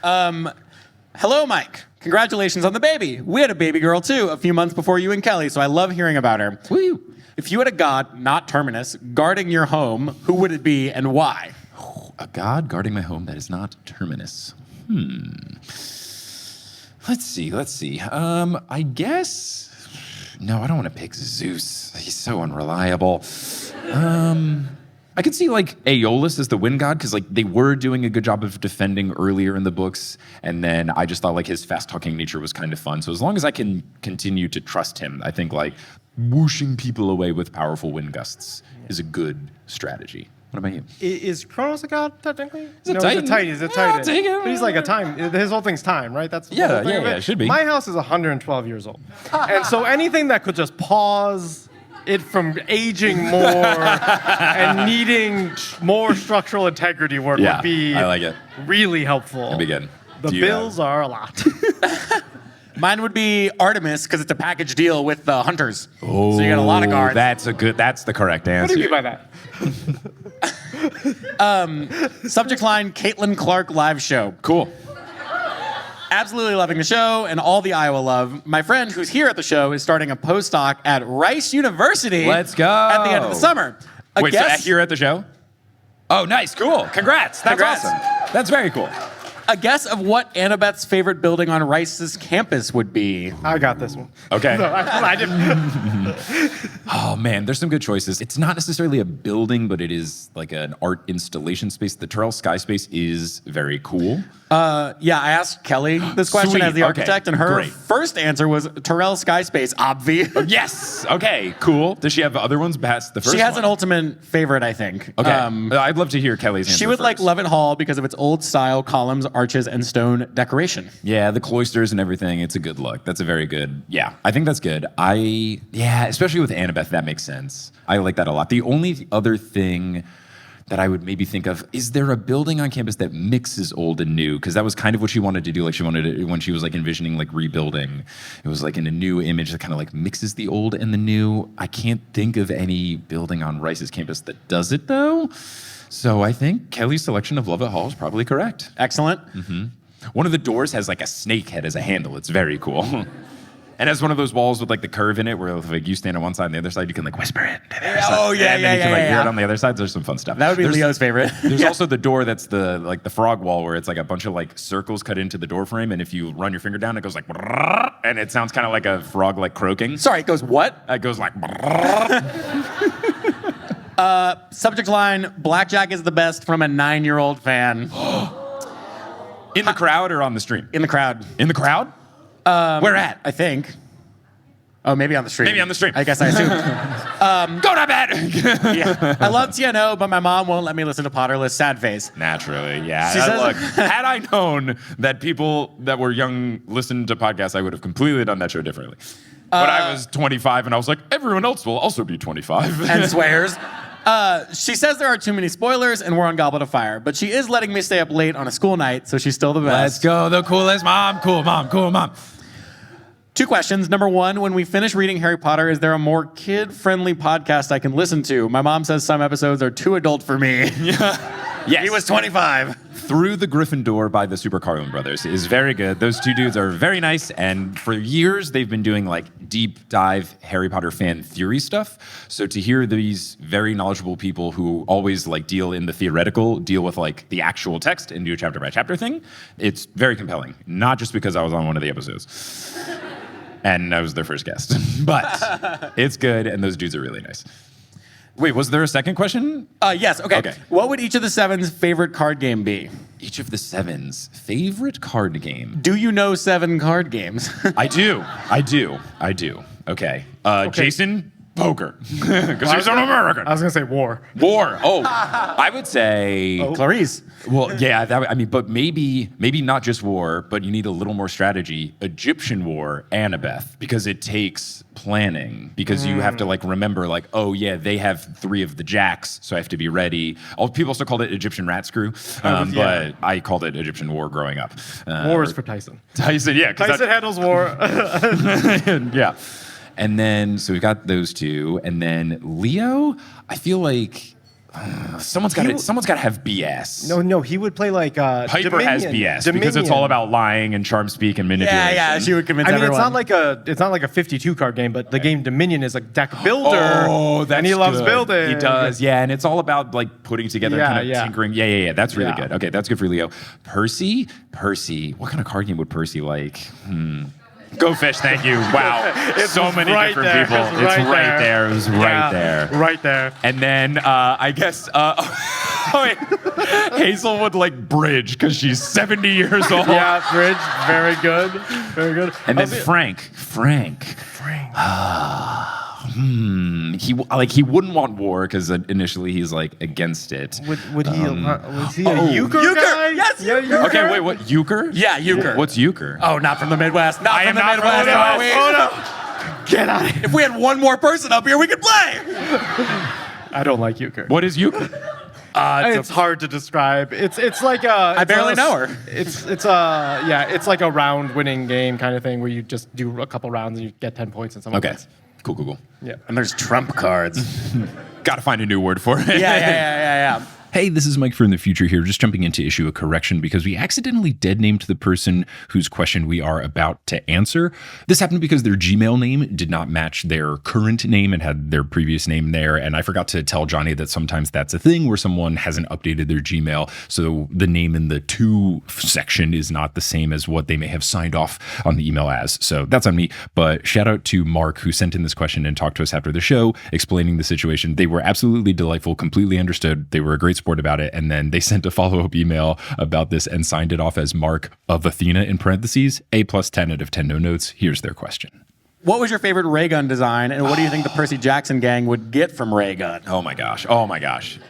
Hello, Mike. Congratulations on the baby. We had a baby girl too a few months before you and Kelly, so I love hearing about her.
Woo.
If you had a god, not Terminus, guarding your home, who would it be and why?
A god guarding my home that is not Terminus. Let's see. I guess. No, I don't want to pick Zeus. He's so unreliable. I could see like Aeolus as the wind god because like they were doing a good job of defending earlier in the books, and then I just thought like his fast talking nature was kind of fun. So as long as I can continue to trust him, I think like whooshing people away with powerful wind gusts is a good strategy. What about you?
Is Kronos a god, technically?
He's a Titan.
He's a Titan.
I'll take it.
But he's like a time. His whole thing's time, right? That's the whole thing of it.
It should be.
My house is 112 years old. And so anything that could just pause it from aging more and needing more structural integrity work would be
I like it.
really helpful.
That'd be good.
The bills are a lot.
Mine would be Artemis because it's a package deal with the hunters. So you got a lot of guards.
That's the correct answer.
What do you mean by that?
Subject line, Caitlin Clark live show.
Cool.
Absolutely loving the show and all the Iowa love. My friend who's here at the show is starting a postdoc at Rice University.
Let's go.
At the end of the summer.
Wait, so here at the show? Oh, nice. Cool. Congrats. That's awesome. That's very cool.
A guess of what Annabeth's favorite building on Rice's campus would be.
I got this one.
Okay.
No, I didn't.
Oh, man, there's some good choices. It's not necessarily a building, but it is like an art installation space. The Terrell Sky Space is very cool.
Yeah, I asked Kelly this question
Sweet.
as the architect, and her
Great.
first answer was Terrell Sky Space, obvi.
Yes. Okay, cool. Does she have other ones past the first
She has
one?
an ultimate favorite, I think.
Okay. I'd love to hear Kelly's answer
She would like
first.
Leavitt Hall because of its old style columns, arches and stone decoration.
Yeah, the cloisters and everything, it's a good look. That's a very good, yeah, I think that's good. Especially with Annabeth, that makes sense. I like that a lot. The only other thing that I would maybe think of, is there a building on campus that mixes old and new? Because that was kind of what she wanted to do. Like she wanted it when she was like envisioning like rebuilding. It was like in a new image that kind of like mixes the old and the new. I can't think of any building on Rice's campus that does it though. So I think Kelly's selection of Lovett Hall is probably correct.
Excellent.
One of the doors has like a snake head as a handle. It's very cool. And has one of those walls with like the curve in it where if like you stand on one side and the other side, you can like whisper it to the other side.
Oh, yeah,
and then you can
yeah.
hear it on the other side. There's some fun stuff.
That would be Leo's favorite.
There's also the door that's the like the frog wall where it's like a bunch of like circles cut into the door frame, and if you run your finger down, it goes like and it sounds kind of like a frog like croaking.
Sorry, it goes what?
It goes like
Subject line, Blackjack is the best from a 9-year-old fan.
in the crowd or on the stream?
In the crowd.
In the crowd? Where at?
I think. Oh, maybe on the stream.
Maybe on the stream.
I guess I assumed.
Go to bed!
Yeah. I love TNO, but my mom won't let me listen to Potterless. Sad face.
Naturally, yeah.
She says-
Look, had I known that people that were young listened to podcasts, I would have completely done that show differently. But I was 25, and I was like, everyone else will also be 25.
And swears. She says there are too many spoilers and we're on Goblet of Fire, but she is letting me stay up late on a school night, so she's still the best.
Let's go, the coolest mom. Cool mom, cool mom.
2 questions. Number 1, when we finish reading Harry Potter, is there a more kid-friendly podcast I can listen to? My mom says some episodes are too adult for me.
Yes.
He was 25.
Through the Griffin Door by the Super Carlin Brothers is very good. Those 2 dudes are very nice, and for years they've been doing like deep dive Harry Potter fan theory stuff. So to hear these very knowledgeable people who always like deal in the theoretical, deal with like the actual text and do a chapter by chapter thing, it's very compelling. Not just because I was on one of the episodes. And I was their first guest. But it's good, and those dudes are really nice. Wait, was there a second question?
Yes, okay. What would each of the 7's favorite card game be?
Each of the 7's favorite card game.
Do you know 7 card games?
I do. Okay. Jason, poker. Because he's an American.
I was gonna say war.
War. Oh, I would say...
Clarice.
Well, yeah, but maybe not just war, but you need a little more strategy. Egyptian war, Annabeth, because it takes planning, because you have to like remember like, oh yeah, they have 3 of the jacks, so I have to be ready. People also called it Egyptian rat screw, but I called it Egyptian war growing up.
War is for Tyson.
Tyson, yeah.
Tyson handles war.
Yeah. And then, so we've got those 2, and then Leo, I feel like someone's got to have BS.
No, he would play like
Piper
Dominion.
has BS because it's all about lying and charm speak and manipulation.
Yeah, she would convince
I mean,
everyone.
it's not like a 52 card game, but the game Dominion is a deck builder.
Oh, that's
and he loves
good.
building.
He does, yeah, and it's all about like putting together, kind of tinkering. Yeah. That's really good. Okay, that's good for Leo. Percy. What kind of card game would Percy like? Go Fish, thank you. Wow. So many different people. It's right there. It was right there.
Right there.
And then I guess Hazel would like Bridge because she's 70 years old.
Yeah, Bridge, very good. Very good.
And then Frank. He wouldn't want war because initially he's like against it.
Would he? Was he a euchre guy?
Yes,
yeah,
euchre.
Okay, wait, what? Euchre?
Yeah, euchre.
What's euchre?
Oh, not from the Midwest.
I am not from the Midwest.
Oh, no.
Get out of here.
If we had one more person up here, we could play.
I don't like euchre.
What is euchre?
It's hard to describe. It's like a.
I barely know her.
It's like a round winning game kind of thing where you just do a couple rounds and you get 10 points and someone
Okay.
wins.
Cool.
Yeah.
And there's trump cards.
Got to find a new word for it.
Yeah.
Hey, this is Mike from the future here, just jumping in to issue a correction because we accidentally dead named the person whose question we are about to answer. This happened because their Gmail name did not match their current name and had their previous name there. And I forgot to tell Johnny that sometimes that's a thing where someone hasn't updated their Gmail. So the name in the to section is not the same as what they may have signed off on the email as. So that's on me. But shout out to Mark, who sent in this question and talked to us after the show, explaining the situation. They were absolutely delightful, completely understood. They were a great sport about it, and then they sent a follow-up email about this and signed it off as Mark of Athena in parentheses, A+10 out of 10 no notes. Here's their question.
What was your favorite ray gun design, and what do you think the Percy Jackson gang would get from ray gun?
Oh my gosh.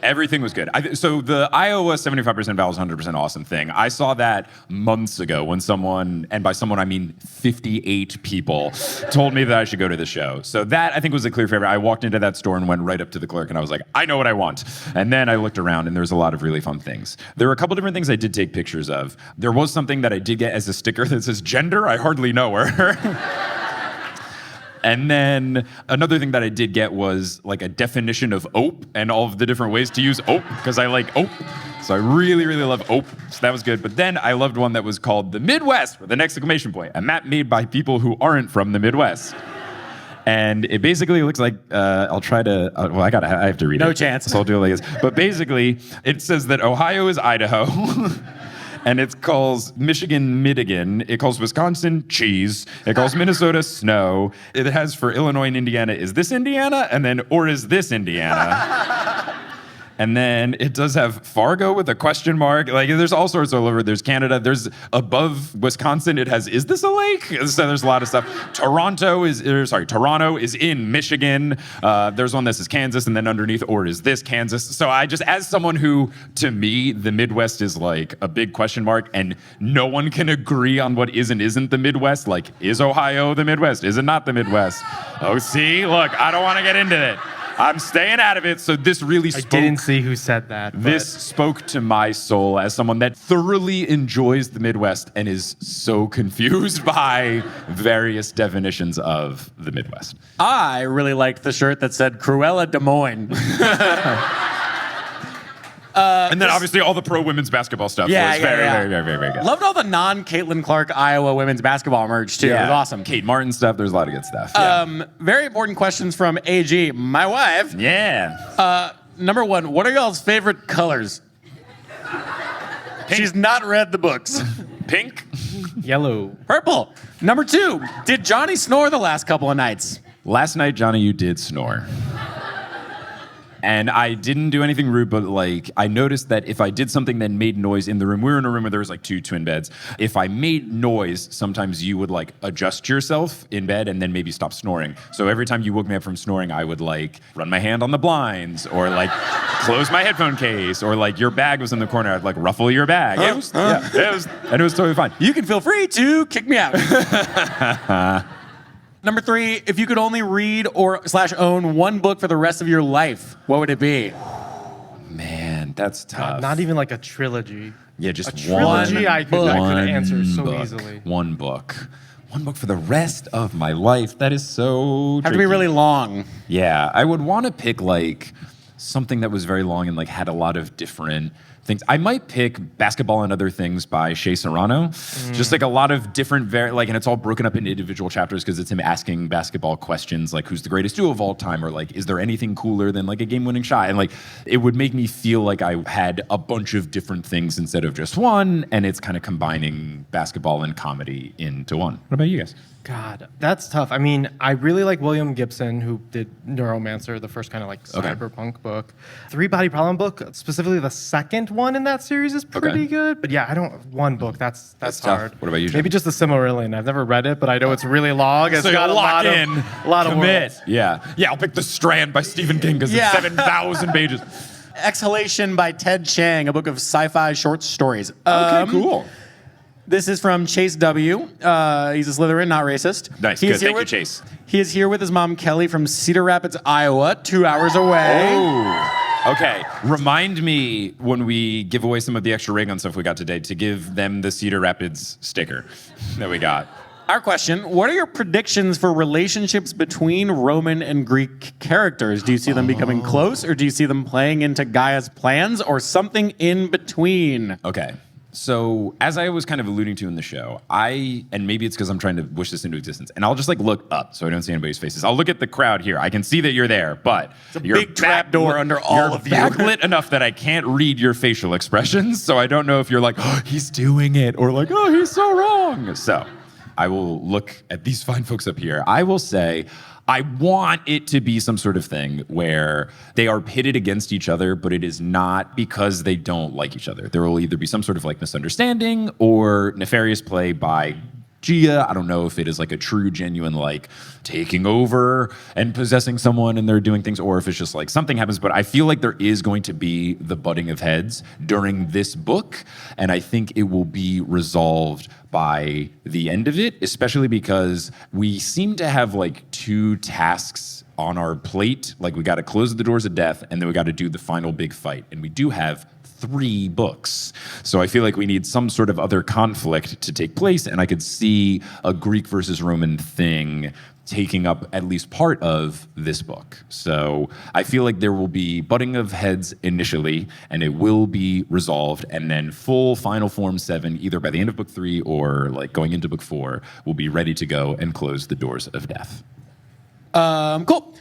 Everything was good. So the Iowa 75% vowels, 100% awesome thing, I saw that months ago when someone, and by someone I mean 58 people, told me that I should go to the show. So that I think was a clear favorite. I walked into that store and went right up to the clerk and I was like, I know what I want. And then I looked around and there was a lot of really fun things. There were a couple different things I did take pictures of. There was something that I did get as a sticker that says gender. I hardly know her. And then another thing that I did get was like a definition of ope and all of the different ways to use ope, because I like ope. So I really, really love ope. So that was good. But then I loved one that was called the Midwest with an exclamation point, a map made by people who aren't from the Midwest. And it basically looks like, I'll try to, I have to read it.
No chance.
So I'll do it like this. But basically, it says that Ohio is Idaho. And it calls Michigan Midigan. It calls Wisconsin cheese. It calls Minnesota snow. It has for Illinois and Indiana, is this Indiana? And then, or is this Indiana? And then it does have Fargo with a question mark. Like, there's all sorts all over. There's Canada. There's above Wisconsin, it has, is this a lake? So there's a lot of stuff. Toronto is in Michigan. There's one that says Kansas, and then underneath, or is this Kansas? So I just, as someone who, to me, the Midwest is like a big question mark, and no one can agree on what is and isn't the Midwest. Like, is Ohio the Midwest? Is it not the Midwest? Oh, see, look, I don't want to get into it. I'm staying out of it. So this really spoke.
I didn't see who said that.
This spoke to my soul as someone that thoroughly enjoys the Midwest and is so confused by various definitions of the Midwest.
I really liked the shirt that said Cruella Des Moines.
And then obviously all the pro women's basketball stuff was very good.
Loved all the non-Caitlin Clark Iowa women's basketball merch too. It was awesome.
Kate Martin stuff. There's a lot of good stuff. Yeah.
Very important questions from AG, my wife.
Yeah.
Number one, what are y'all's favorite colors? She's not read the books.
Pink.
Yellow.
Purple. Number two, did Johnny snore the last couple of nights?
Last night, Johnny, you did snore. And I didn't do anything rude, but like I noticed that if I did something that made noise in the room, we were in a room where there was like 2 twin beds. If I made noise, sometimes you would like adjust yourself in bed and then maybe stop snoring. So every time you woke me up from snoring, I would like run my hand on the blinds or like close my headphone case, or like your bag was in the corner, I'd like ruffle your bag. It was totally fine.
You can feel free to kick me out. Number three, if you could only read or / own one book for the rest of your life, what would it be?
Man, that's tough.
Not even like a trilogy.
Yeah, just
a trilogy. I could answer so
book.
easily.
One book for the rest of my life. That is so
Have to be really long.
Yeah, I would want to pick like something that was very long and like had a lot of different things. I might pick Basketball and Other Things by Shea Serrano. Just like a lot of different, and it's all broken up into individual chapters because it's him asking basketball questions like, who's the greatest duo of all time? Or like, is there anything cooler than like a game-winning shot? And like, it would make me feel like I had a bunch of different things instead of just one, and it's kind of combining basketball and comedy into one. What about you guys?
God, that's tough. I mean, I really like William Gibson, who did Neuromancer, the first kind of like cyberpunk book. 3 Body Problem book, specifically the second one in that series, is pretty good. But yeah, one book. That's hard.
Tough. What about you, Jim?
Maybe just the Silmarillion. I've never read it, but I know it's really long. It's got a lot of words.
Yeah, I'll pick The Strand by Stephen King because it's 7,000 pages.
Exhalation by Ted Chiang, a book of sci-fi short stories.
Okay, cool.
This is from Chase W. He's a Slytherin, not racist.
Nice, good. Thank you, Chase.
He is here with his mom, Kelly, from Cedar Rapids, Iowa, 2 hours away.
Oh, okay. Remind me when we give away some of the extra ray gun stuff we got today to give them the Cedar Rapids sticker that we got.
Our question, what are your predictions for relationships between Roman and Greek characters? Do you see them becoming close, or do you see them playing into Gaia's plans, or something in between?
Okay. So as I was kind of alluding to in the show, and maybe it's because I'm trying to wish this into existence, and I'll just like look up so I don't see anybody's faces. I'll look at the crowd here. I can see that you're there, but
it's a big trap door under all of you.
You're backlit enough that I can't read your facial expressions, so I don't know if you're like, oh, he's doing it, or like, oh, he's so wrong. So I will look at these fine folks up here. I will say, I want it to be some sort of thing where they are pitted against each other, but it is not because they don't like each other. There will either be some sort of like misunderstanding or nefarious play by
Gia. I don't know if it is like a true, genuine, like taking over and possessing someone and they're doing things, or if it's just like something happens. But I feel like there is going to be the butting of heads during this book. And I think it will be resolved by the end of it, especially because we seem to have like two tasks on our plate. Like we got to close the doors of death and then we got to do the final big fight. And we do have 3 books. So I feel like we need some sort of other conflict to take place. And I could see a Greek versus Roman thing taking up at least part of this book. So I feel like there will be butting of heads initially, and it will be resolved, and then full final form 7, either by the end of book 3 or like going into book 4, will be ready to go and close the doors of death.
Cool.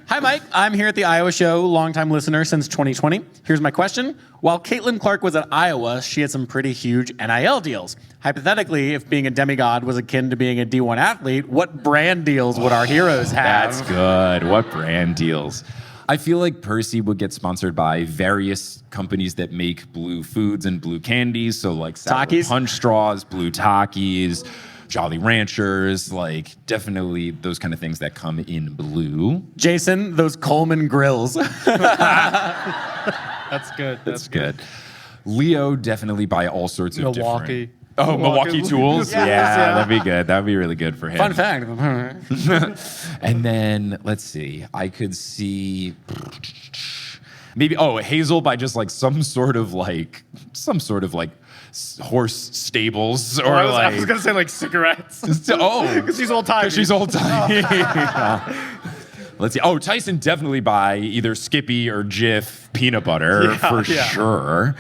Hi, Mike. I'm here at the Iowa show, longtime listener since 2020. Here's my question. While Caitlin Clark was at Iowa, she had some pretty huge NIL deals. Hypothetically, if being a demigod was akin to being a D1 athlete, what brand deals would our heroes have?
That's good. What brand deals? I feel like Percy would get sponsored by various companies that make blue foods and blue candies. So like Sour
Takis?
Punch Straws, Blue Takis, Jolly Ranchers, like definitely those kind of things that come in blue.
Jason, those Coleman grills.
That's good.
That's good. Leo definitely buy all sorts of
Milwaukee.
different... Oh, Milwaukee Tools?
Yes,
yeah,
yeah.
that'd be good. That'd be really good for him.
Fun fact.
And then, let's see. I could see... Maybe, Hazel by just like some sort of like horse stables or
I was gonna say like cigarettes. Because she's old time.
She's old time. Let's see. Oh, Tyson definitely buy either Skippy or Jif peanut butter for sure.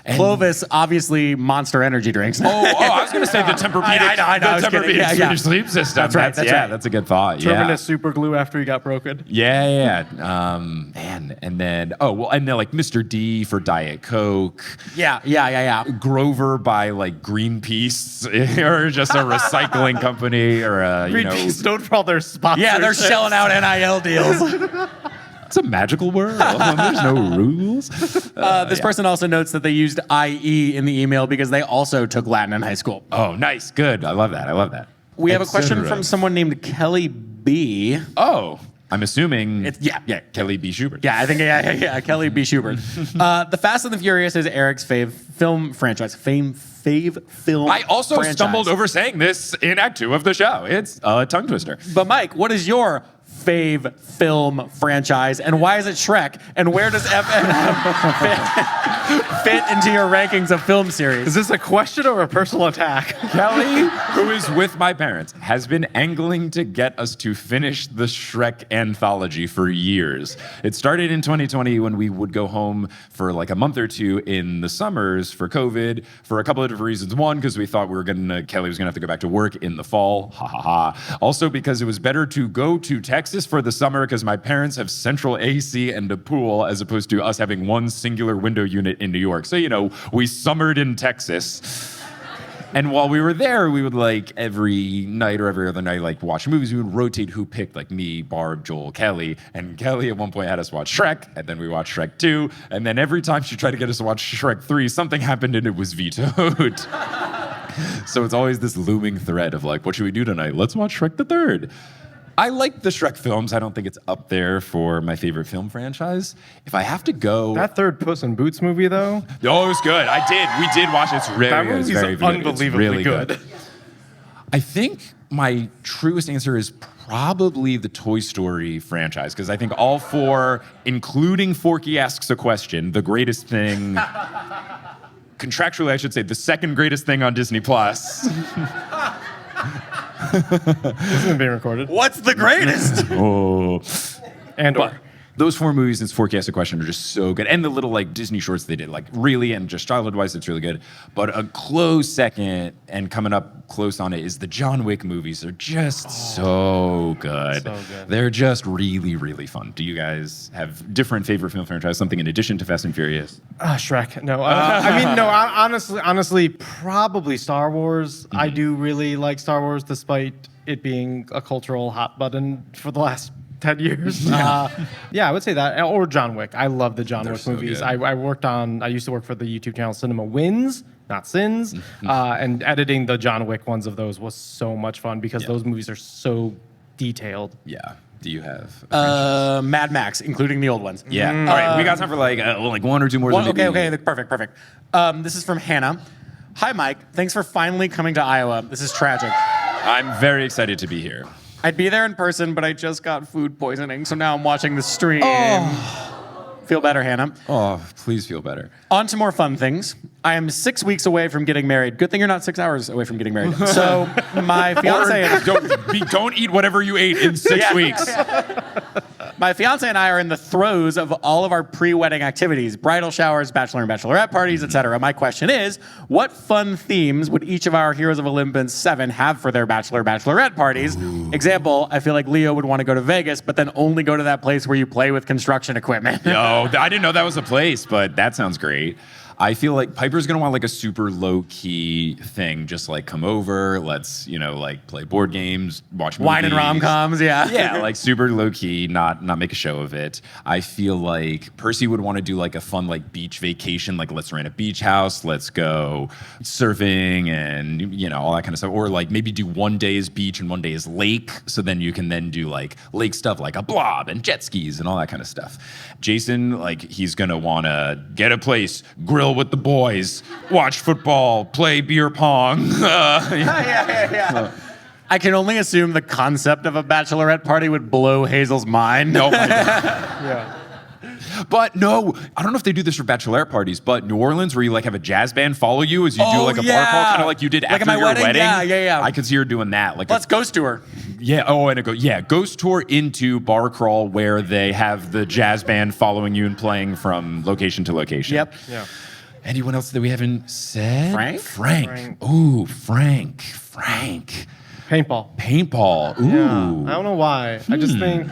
And
Clovis, obviously, Monster Energy drinks.
I was going to say the Tempur-Pedic,
I know,
the Tempur-Pedic Swedish sleep system.
That's right.
That's a good thought.
Terminus super glue after he got broken.
Yeah. Man, and then like Mr. D for Diet Coke.
Yeah.
Grover by like Greenpeace or just a recycling company or
Greenpeace known for all their sponsors.
Yeah, they're shelling out NIL deals.
It's a magical world. There's no rules.
This person also notes that they used IE in the email because they also took Latin in high school.
Oh, nice. Good. I love that.
We have a question from someone named Kelly B.
Oh, I'm assuming
It's
Kelly B. Schubert.
Yeah, I think Kelly B. Schubert. The Fast and the Furious is Eric's fave film franchise. Fave film
I also
franchise.
stumbled over saying this in Act 2 of the show. It's a tongue twister.
But Mike, what is your fave film franchise, and why is it Shrek? And where does fit into your rankings of film series?
Is this a question or a personal attack?
Kelly, who is with my parents, has been angling to get us to finish the Shrek anthology for years. It started in 2020 when we would go home for like a month or two in the summers for COVID for a couple of different reasons. One, because we thought Kelly was gonna have to go back to work in the fall. Ha ha ha. Also because it was better to go to Texas for the summer because my parents have central AC and a pool as opposed to us having one singular window unit in New York. So, we summered in Texas. And while we were there, we would like every night or every other night, like watch movies. We would rotate who picked, like me, Barb, Joel, Kelly. And Kelly at one point had us watch Shrek, and then we watched Shrek 2. And then every time she tried to get us to watch Shrek 3, something happened and it was vetoed. So it's always this looming thread of like, what should we do tonight? Let's watch Shrek the Third. I like the Shrek films. I don't think it's up there for my favorite film franchise. If I have to go...
That third Puss in Boots movie, though?
Oh, it was good. We did watch it. It's really
that
good.
movie's
It's very good.
unbelievably
It's really
good.
I think my truest answer is probably the Toy Story franchise, because I think all 4, including Forky Asks a Question, the greatest thing... contractually, I should say, the second greatest thing on Disney+.
This isn't being recorded.
What's the greatest?
But those 4 movies since Forky Asks a Question are just so good. And the little like Disney shorts they did, like really, and just childhood-wise, it's really good. But a close second, and coming up close on it, is the John Wick movies. They're just so good.
So good.
They're just really, really fun. Do you guys have different favorite film franchise, something in addition to Fast and Furious?
Shrek. No. Honestly, probably Star Wars.
Mm-hmm.
I do really like Star Wars, despite it being a cultural hot button for the last 10 years. I would say that. Or John Wick. I love the John Wick
so
movies.
good.
I used to work for the YouTube channel Cinema Wins. not sins. And editing the John Wick ones of those was so much fun because those movies are so detailed.
Yeah. Do you have?
Mad Max, including the old ones.
Yeah. All right. We got time for like one or two more.
Okay. Perfect. This is from Hannah. Hi, Mike. Thanks for finally coming to Iowa. This is tragic.
I'm very excited to be here.
I'd be there in person, but I just got food poisoning, so now I'm watching the stream. Feel better, Hannah.
Oh, please feel better.
On to more fun things. I am 6 weeks away from getting married. Good thing you're not 6 hours away from getting married. So my fiance...
Don't eat whatever you ate in 6 weeks.
My fiance and I are in the throes of all of our pre-wedding activities, bridal showers, bachelor and bachelorette parties, etc. My question is, what fun themes would each of our Heroes of Olympus 7 have for their bachelorette parties? Example, I feel like Leo would want to go to Vegas, but then only go to that place where you play with construction equipment.
Yo, I didn't know that was a place, but that sounds great. I feel like Piper's gonna want like a super low key thing, just like come over, let's like play board games, watch movies.
Wine and rom-coms, yeah.
Yeah, like super low key, not make a show of it. I feel like Percy would want to do like a fun like beach vacation, like let's rent a beach house, let's go surfing and all that kind of stuff, or like maybe do one day is beach and one day is lake, so then you can then do like lake stuff like a blob and jet skis and all that kind of stuff. Jason, like he's gonna want to get a place, grill with the boys, watch football, play beer pong.
Yeah. I can only assume the concept of a bachelorette party would blow Hazel's mind.
Oh my God.
Yeah.
But no, I don't know if they do this for bachelorette parties, but New Orleans, where you like have a jazz band follow you as you do like a bar crawl, kind of like you did
Like
after
at my
your
wedding?
wedding.
Yeah.
I could see her doing that. Like
Let's ghost tour.
Yeah. Oh, and ghost tour into bar crawl where they have the jazz band following you and playing from location to location.
Yep.
Yeah.
Anyone else that we haven't said?
Frank.
Ooh, Frank.
Paintball.
Ooh.
Yeah. I don't know why. I just think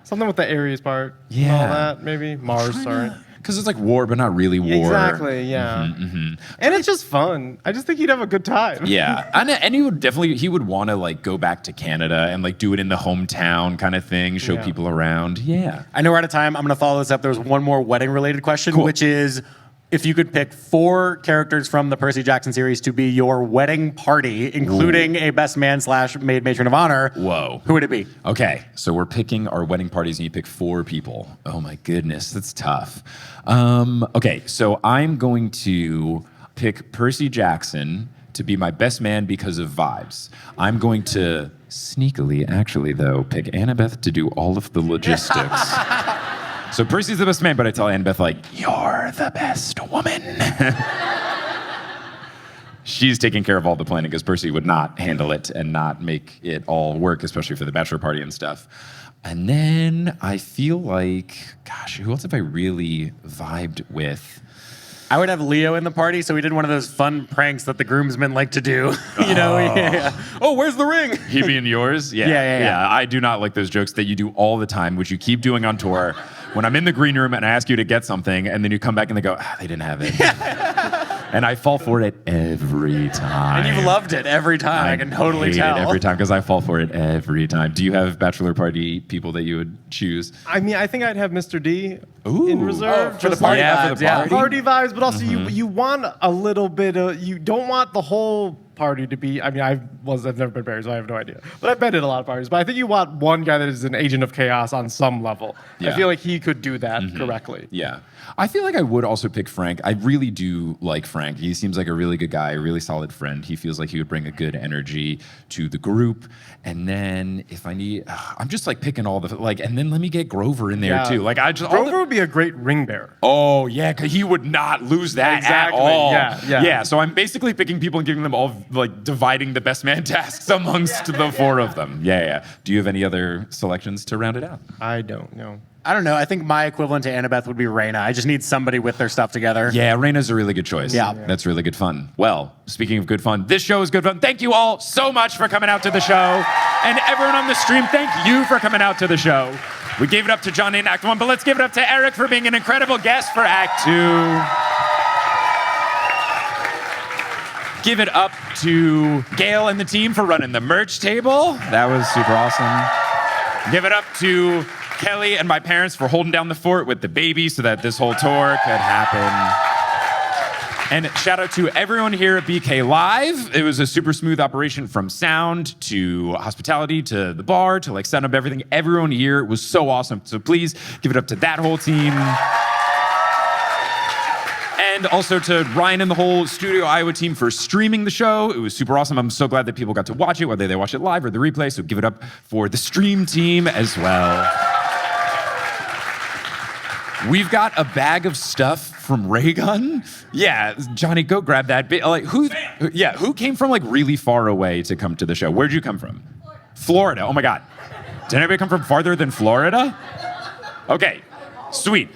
something with the Aries part.
Yeah.
All that, maybe. Mars, sorry.
Because it's like war, but not really war.
Exactly, yeah. And it's just fun. I just think he'd have a good time.
Yeah, and he would want to like go back to Canada and like do it in the hometown kind of thing, show people around. Yeah.
I know we're out of time. I'm going to follow this up. There was one more wedding-related question, which is, if you could pick 4 characters from the Percy Jackson series to be your wedding party, including a best man / maid matron of honor,
whoa,
who would it be?
Okay, so we're picking our wedding parties, and you pick 4 people. Oh my goodness, that's tough. Okay, so I'm going to pick Percy Jackson to be my best man because of vibes. I'm going to sneakily, actually, though, pick Annabeth to do all of the logistics. So Percy's the best man, but I tell Annabeth, like, you're the best woman. She's taking care of all the planning because Percy would not handle it and not make it all work, especially for the bachelor party and stuff. And then I feel like, gosh, who else have I really vibed with?
I would have Leo in the party, so we did one of those fun pranks that the groomsmen like to do. Oh, where's the ring?
He being yours? Yeah. I do not like those jokes that you do all the time, which you keep doing on tour. When I'm in the green room and I ask you to get something, and then you come back and they go, they didn't have it. And I fall for it every time.
And you've loved it every time. I can totally tell.
It every time because I fall for it every time. Do you have bachelor party people that you would choose?
I mean, I think I'd have Mr. D in reserve.
For the party vibes,
for the party.
Party vibes, but also you want a little bit of, you don't want the whole party to be, I mean, I've never been married, so I have no idea. But I've been at a lot of parties. But I think you want one guy that is an agent of chaos on some level.
Yeah.
I feel like he could do that correctly.
Yeah. I feel like I would also pick Frank. I really do like Frank. He seems like a really good guy, a really solid friend. He feels like he would bring a good energy to the group. And then if I need, I'm just like picking all the, like, and then let me get Grover in there too. Like
Grover would be a great ring bearer.
Oh yeah, because he would not lose that at all. Yeah. So I'm basically picking people and giving them all, like dividing the best man tasks amongst the 4 of them. Yeah. Do you have any other selections to round it out?
I don't know.
I don't know. I think my equivalent to Annabeth would be Raina. I just need somebody with their stuff together.
Yeah, Raina's a really good choice.
Yeah.
That's really good fun. Well, speaking of good fun, this show is good fun. Thank you all so much for coming out to the show. And everyone on the stream, thank you for coming out to the show. We gave it up to Johnny in Act 1, but let's give it up to Eric for being an incredible guest for Act 2. Give it up to Gail and the team for running the merch table. That was super awesome. Give it up to Kelly and my parents for holding down the fort with the baby so that this whole tour could happen. And shout out to everyone here at BK Live. It was a super smooth operation from sound to hospitality to the bar to like setting up everything. Everyone here was so awesome. So please give it up to that whole team. And also to Ryan and the whole Studio Iowa team for streaming the show. It was super awesome. I'm so glad that people got to watch it, whether they watch it live or the replay. So give it up for the stream team as well. We've got a bag of stuff from Raygun. Yeah, Johnny, go grab that. Like who came from like really far away to come to the show? Where'd you come from? Florida. Oh my God. Did anybody come from farther than Florida? Okay, sweet.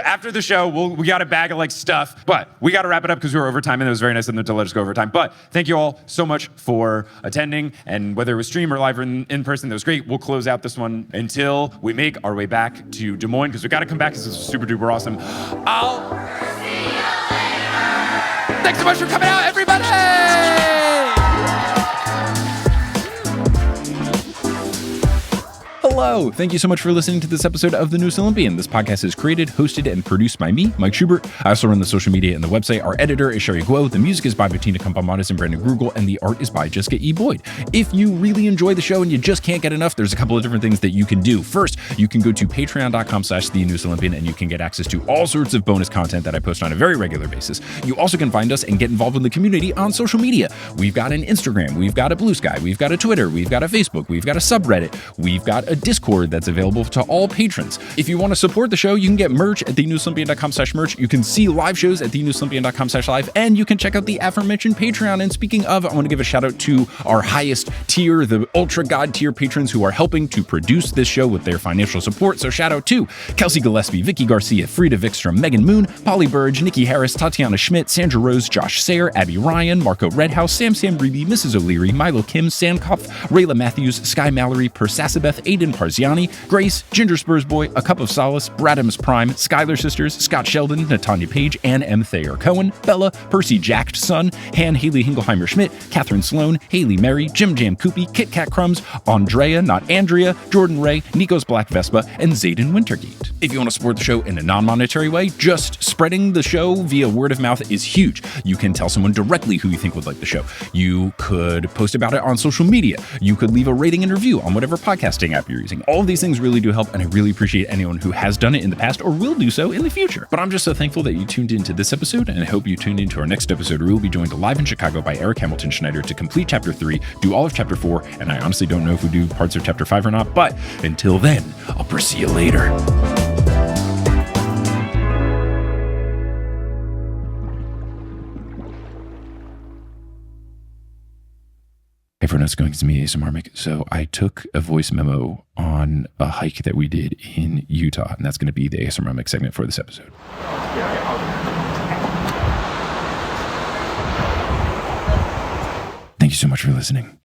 After the show, we got a bag of like stuff, but we got to wrap it up because we were over time, and it was very nice of them to let us go over time. But thank you all so much for attending, and whether it was stream or live or in person, that was great. We'll close out this one until we make our way back to Des Moines because we got to come back because it's super duper awesome. Thanks so much for coming out, everybody!
Hello! Thank you so much for listening to this episode of The Newest Olympian. This podcast is created, hosted, and produced by me, Mike Schubert. I also run the social media and the website. Our editor is Sherry Guo. The music is by Bettina Campamontes and Brandon Grugel, and the art is by Jessica E. Boyd. If you really enjoy the show and you just can't get enough, there's a couple of different things that you can do. First, you can go to patreon.com/thenewestolympian, and you can get access to all sorts of bonus content that I post on a very regular basis. You also can find us and get involved in the community on social media. We've got an Instagram, we've got a Bluesky, we've got a Twitter, we've got a Facebook, we've got a subreddit, we've got a Discord that's available to all patrons. If you want to support the show, you can get merch at thenewestolympian.com/merch. You can see live shows at thenewestolympian.com/live, and you can check out the aforementioned Patreon. And speaking of, I want to give a shout out to our highest tier, the Ultra God tier patrons who are helping to produce this show with their financial support. So shout out to Kelsey Gillespie, Vicky Garcia, Frida Vikstrom, Megan Moon, Polly Burge, Nikki Harris, Tatiana Schmidt, Sandra Rose, Josh Sayer, Abby Ryan, Marco Redhouse, Sam Reeby, Mrs. O'Leary, Milo Kim, Sandkopf, Rayla Matthews, Sky Mallory, Persasabeth, Aiden Parziani, Grace, Ginger Spurs Boy, A Cup of Solace, Bradamus Prime, Skylar Sisters, Scott Sheldon, Natanya Page, Ann M. Thayer Cohen, Bella, Percy Jackson, Han Haley Hingelheimer Schmidt, Catherine Sloan, Haley Mary, Jim Jam Koopy, Kit Kat Crumbs, Andrea, not Andrea, Jordan Ray, Nico's Black Vespa, and Zayden Wintergate. If you want to support the show in a non-monetary way, just spreading the show via word of mouth is huge. You can tell someone directly who you think would like the show. You could post about it on social media. You could leave a rating and review on whatever podcasting app you're using. All of these things really do help, and I really appreciate anyone who has done it in the past or will do so in the future. But I'm just so thankful that you tuned into this episode, and I hope you tuned into our next episode where we'll be joined live in Chicago by Eric Hamilton Schneider to complete Chapter 3, do all of Chapter 4, and I honestly don't know if we do parts of Chapter 5 or not, but until then, I'll see you later. Hey, everyone, it's going to me, ASMR Mick. So I took a voice memo on a hike that we did in Utah, and that's going to be the ASMR Mick segment for this episode. Thank you so much for listening.